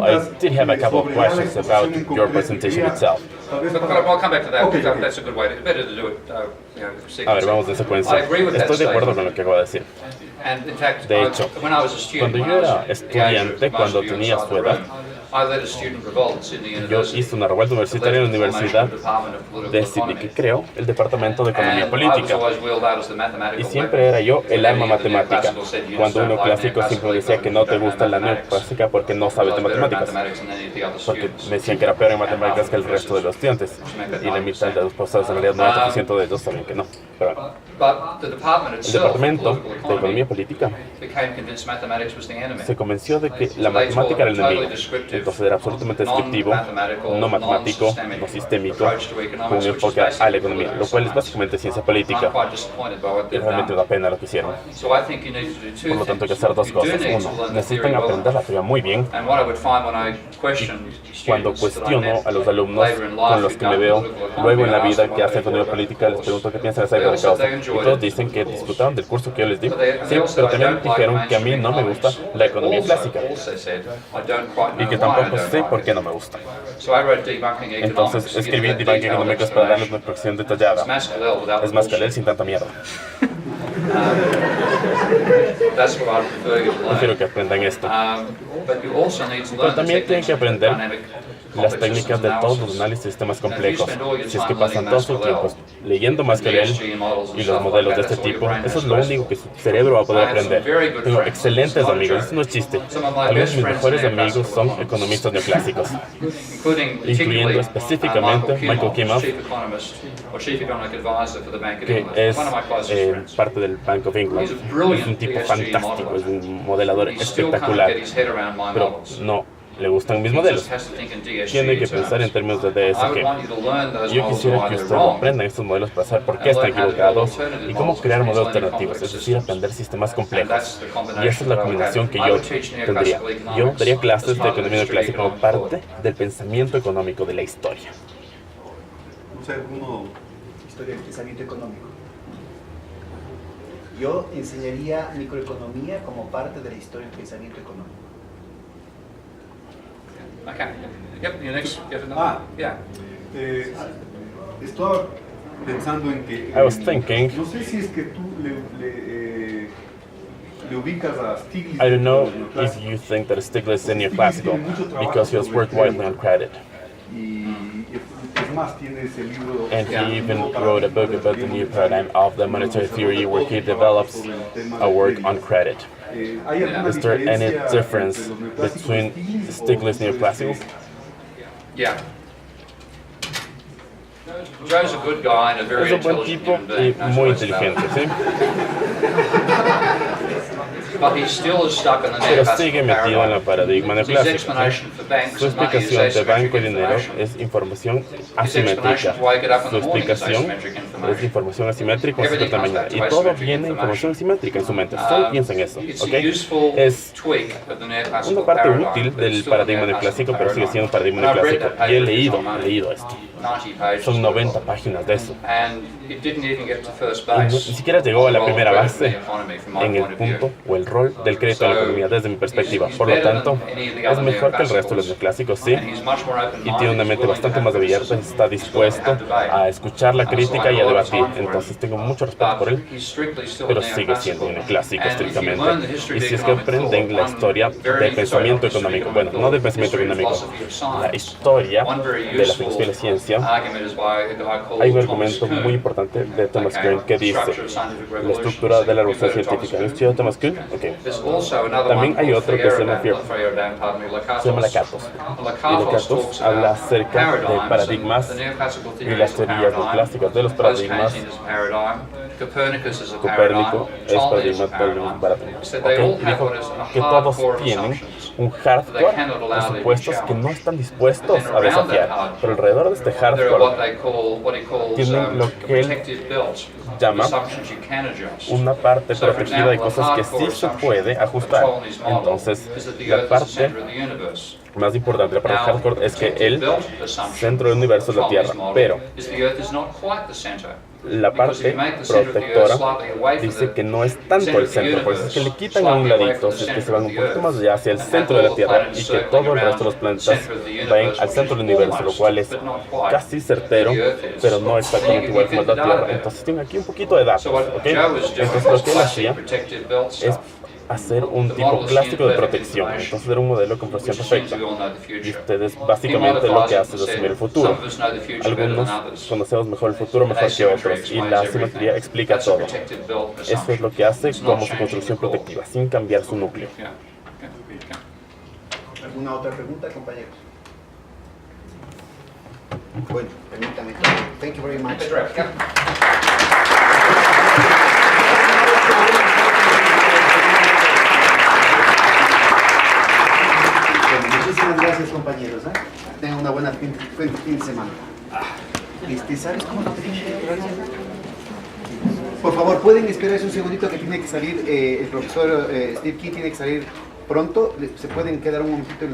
I did have a couple of questions about your presentation itself. tal vez But para... I'll come back to that. Okay, okay. That's a good way. It's better to do it, A ver, vamos en secuencia. I agree with that Estoy de acuerdo con statement. lo que acabo de decir. And in fact, De hecho, when I was a student, cuando yo era estudiante, cuando tenía su edad, I led a student revolt at Sydney yo University. hice una revuelta universitaria en la Universidad de Sydney que creó el Departamento de Economía Política. Y siempre era yo el alma matemática. Cuando uno clásico siempre decía que no te gusta la neoclásica porque no sabes de matemáticas. Porque me decían que era peor en matemáticas que el resto de los estudiantes. Y la mitad de los profesores, en realidad 90% de ellos sabían que no. Pero el Departamento de Economía Política se convenció de que la matemática era el enemigo. Entonces era absolutamente descriptivo, no matemático, no sistémico, con un enfoque a la economía, lo cual es básicamente ciencia política. Y realmente da pena lo que hicieron. Por lo tanto, hay que hacer dos cosas. Uno, necesitan aprender la teoría muy bien. Cuando cuestiono a los alumnos con los que me veo luego en la vida que hacen economía política, les pregunto qué piensan acerca de causa. Y todos dicen que disfrutaron del curso que yo les di. Sí, pero también dijeron que a mí no me gusta la economía clásica. Y que tampoco sé por qué no me gusta. Entonces escribí Debunking Economics para darles una explicación detallada. Es más que leer sin tanta mierda. Prefiero que aprendan esto. Pero también tienen que aprender las técnicas de todos los análisis de sistemas complejos. Si es que pasan todo su tiempo leyendo Mascarell y los modelos de este tipo, eso es lo único que su cerebro va a poder aprender. Tengo excelentes amigos, eso no es chiste. Algunos de mis mejores amigos son economistas neoclásicos, incluyendo específicamente Michael Kimmel, que es parte del Bank of England. Es un tipo fantástico, es un modelador espectacular, pero no le gustan mis modelos. Tiene que pensar en términos de DSG. Yo quisiera que ustedes aprendan estos modelos para saber por qué están equivocados y cómo crear modelos alternativos, es decir, aprender sistemas complejos. Y esa es la combinación que yo tendría. Yo daría clases de economía neoclásica como parte del pensamiento económico de la historia. No sé, alguno... Historia del pensamiento económico. Yo enseñaría microeconomía como parte de la historia del pensamiento económico. Okay. Yep, you next. Get another. Yeah. Estaba pensando en que... I was thinking, no sé si es que tú le ubicas a Stiglitz. I don't know if you think that Stiglitz is neoclassical because he has worked widely on credit. Y es más, tiene ese libro... And he even wrote a book about the new paradigm of the monetary theory where he develops a work on credit. Is there any difference between Stiglitz neoclassicals? Yeah. Joe's a good guy and a very Es un buen intelligent tipo human y being. muy inteligente, ¿sí? But he still is stuck in the Pero sigue metido en paradigm. el paradigma His neoclásico. explanation for banks Su and money is explicación de banco y asymmetric dinero information. es información His asimétrica. explanation to wake it up in Su the morning is explicación asymmetric es information. información asimétrica en Everything la comes mañana. back to Y todo asymmetric viene información asimétrica en su mente. Solo piensa en eso, It's ¿ok? a useful Es tweak of the neoclassical una parte paradigm, útil but del it's still paradigma a neoclásico, pero sigue siendo un paradigma And I've read neoclásico. that Y he paper, it's leído on esto. 90 pages. Son 90 páginas de eso. And it didn't even get to first Y no- base. ni siquiera llegó a la primera base From my en el point of view. punto o el rol del crédito en la economía desde mi perspectiva. Por lo tanto, es mejor que el resto de los neoclásicos, sí, And he's much more open-minded, y tiene una mente bastante más abierta, está dispuesto a escuchar la crítica y a debatir. Entonces tengo mucho respeto por él, pero sigue siendo un neoclásico estrictamente. Y si es que aprenden la historia del pensamiento económico, bueno, no del pensamiento económico, la historia de la filosofía y la ciencia, hay un argumento muy importante de Thomas Kuhn que dice la estructura de la revolución científica. ¿Han estudiado Thomas Kuhn? Ok. También hay otro que se llama Lakatos. Y Lakatos habla acerca de paradigmas y las teorías neoclásicas de los paradigmas. Copérnico es paradigma del paradigma. ¿Ok? Y dijo que todos tienen un hardcore de supuestos que no están dispuestos a desafiar. Pero alrededor de este hardcore tienen lo que él llama una parte protegida de cosas que sí se puede ajustar. Entonces, la parte más importante, la parte hardcore, es que el centro del universo es la Tierra, pero La parte protectora dice que no es tanto el centro, por eso es que le quitan a un ladito, si es que se van un poquito más allá hacia el centro de la Tierra y que todo el resto de los planetas vayan al centro del universo, lo cual es casi certero, pero no exactamente igual como la Tierra. Entonces tiene aquí un poquito de datos, ¿ok? Entonces lo que él hacía es hacer un tipo clásico de protección. Entonces era un modelo con protección perfecta. Y ustedes básicamente lo que hacen es asumir el futuro. Algunos conocemos mejor el futuro mejor que otros y la simetría explica todo. Eso es lo que hace como su construcción protectiva, sin cambiar su núcleo. ¿Alguna otra pregunta, compañeros? Bueno, permítame. Thank you very much. Muchísimas gracias, compañeros. Tengan una buena fin de semana. ¿Sabes cómo lo pedí? Por favor, pueden esperarse un segundito que tiene que salir el profesor Steve Key, tiene que salir pronto. Se pueden quedar un momentito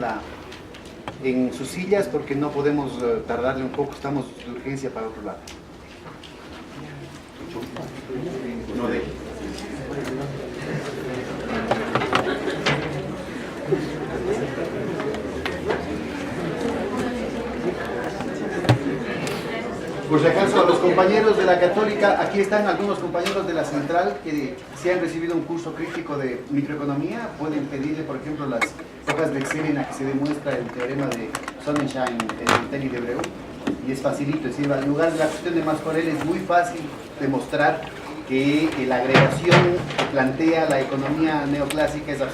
en sus sillas porque no podemos tardarle un poco, estamos de urgencia para otro lado. No de. Por si acaso, a los compañeros de la Católica, aquí están algunos compañeros de la Central que si han recibido un curso crítico de microeconomía, pueden pedirle, por ejemplo, las hojas de Excel en las que se demuestra el teorema de Sonnenschein en Martelli de Breu. Y es facilito, es decir, en lugar de la cuestión de Mascorel es muy fácil demostrar que la agregación que plantea la economía neoclásica es absolutamente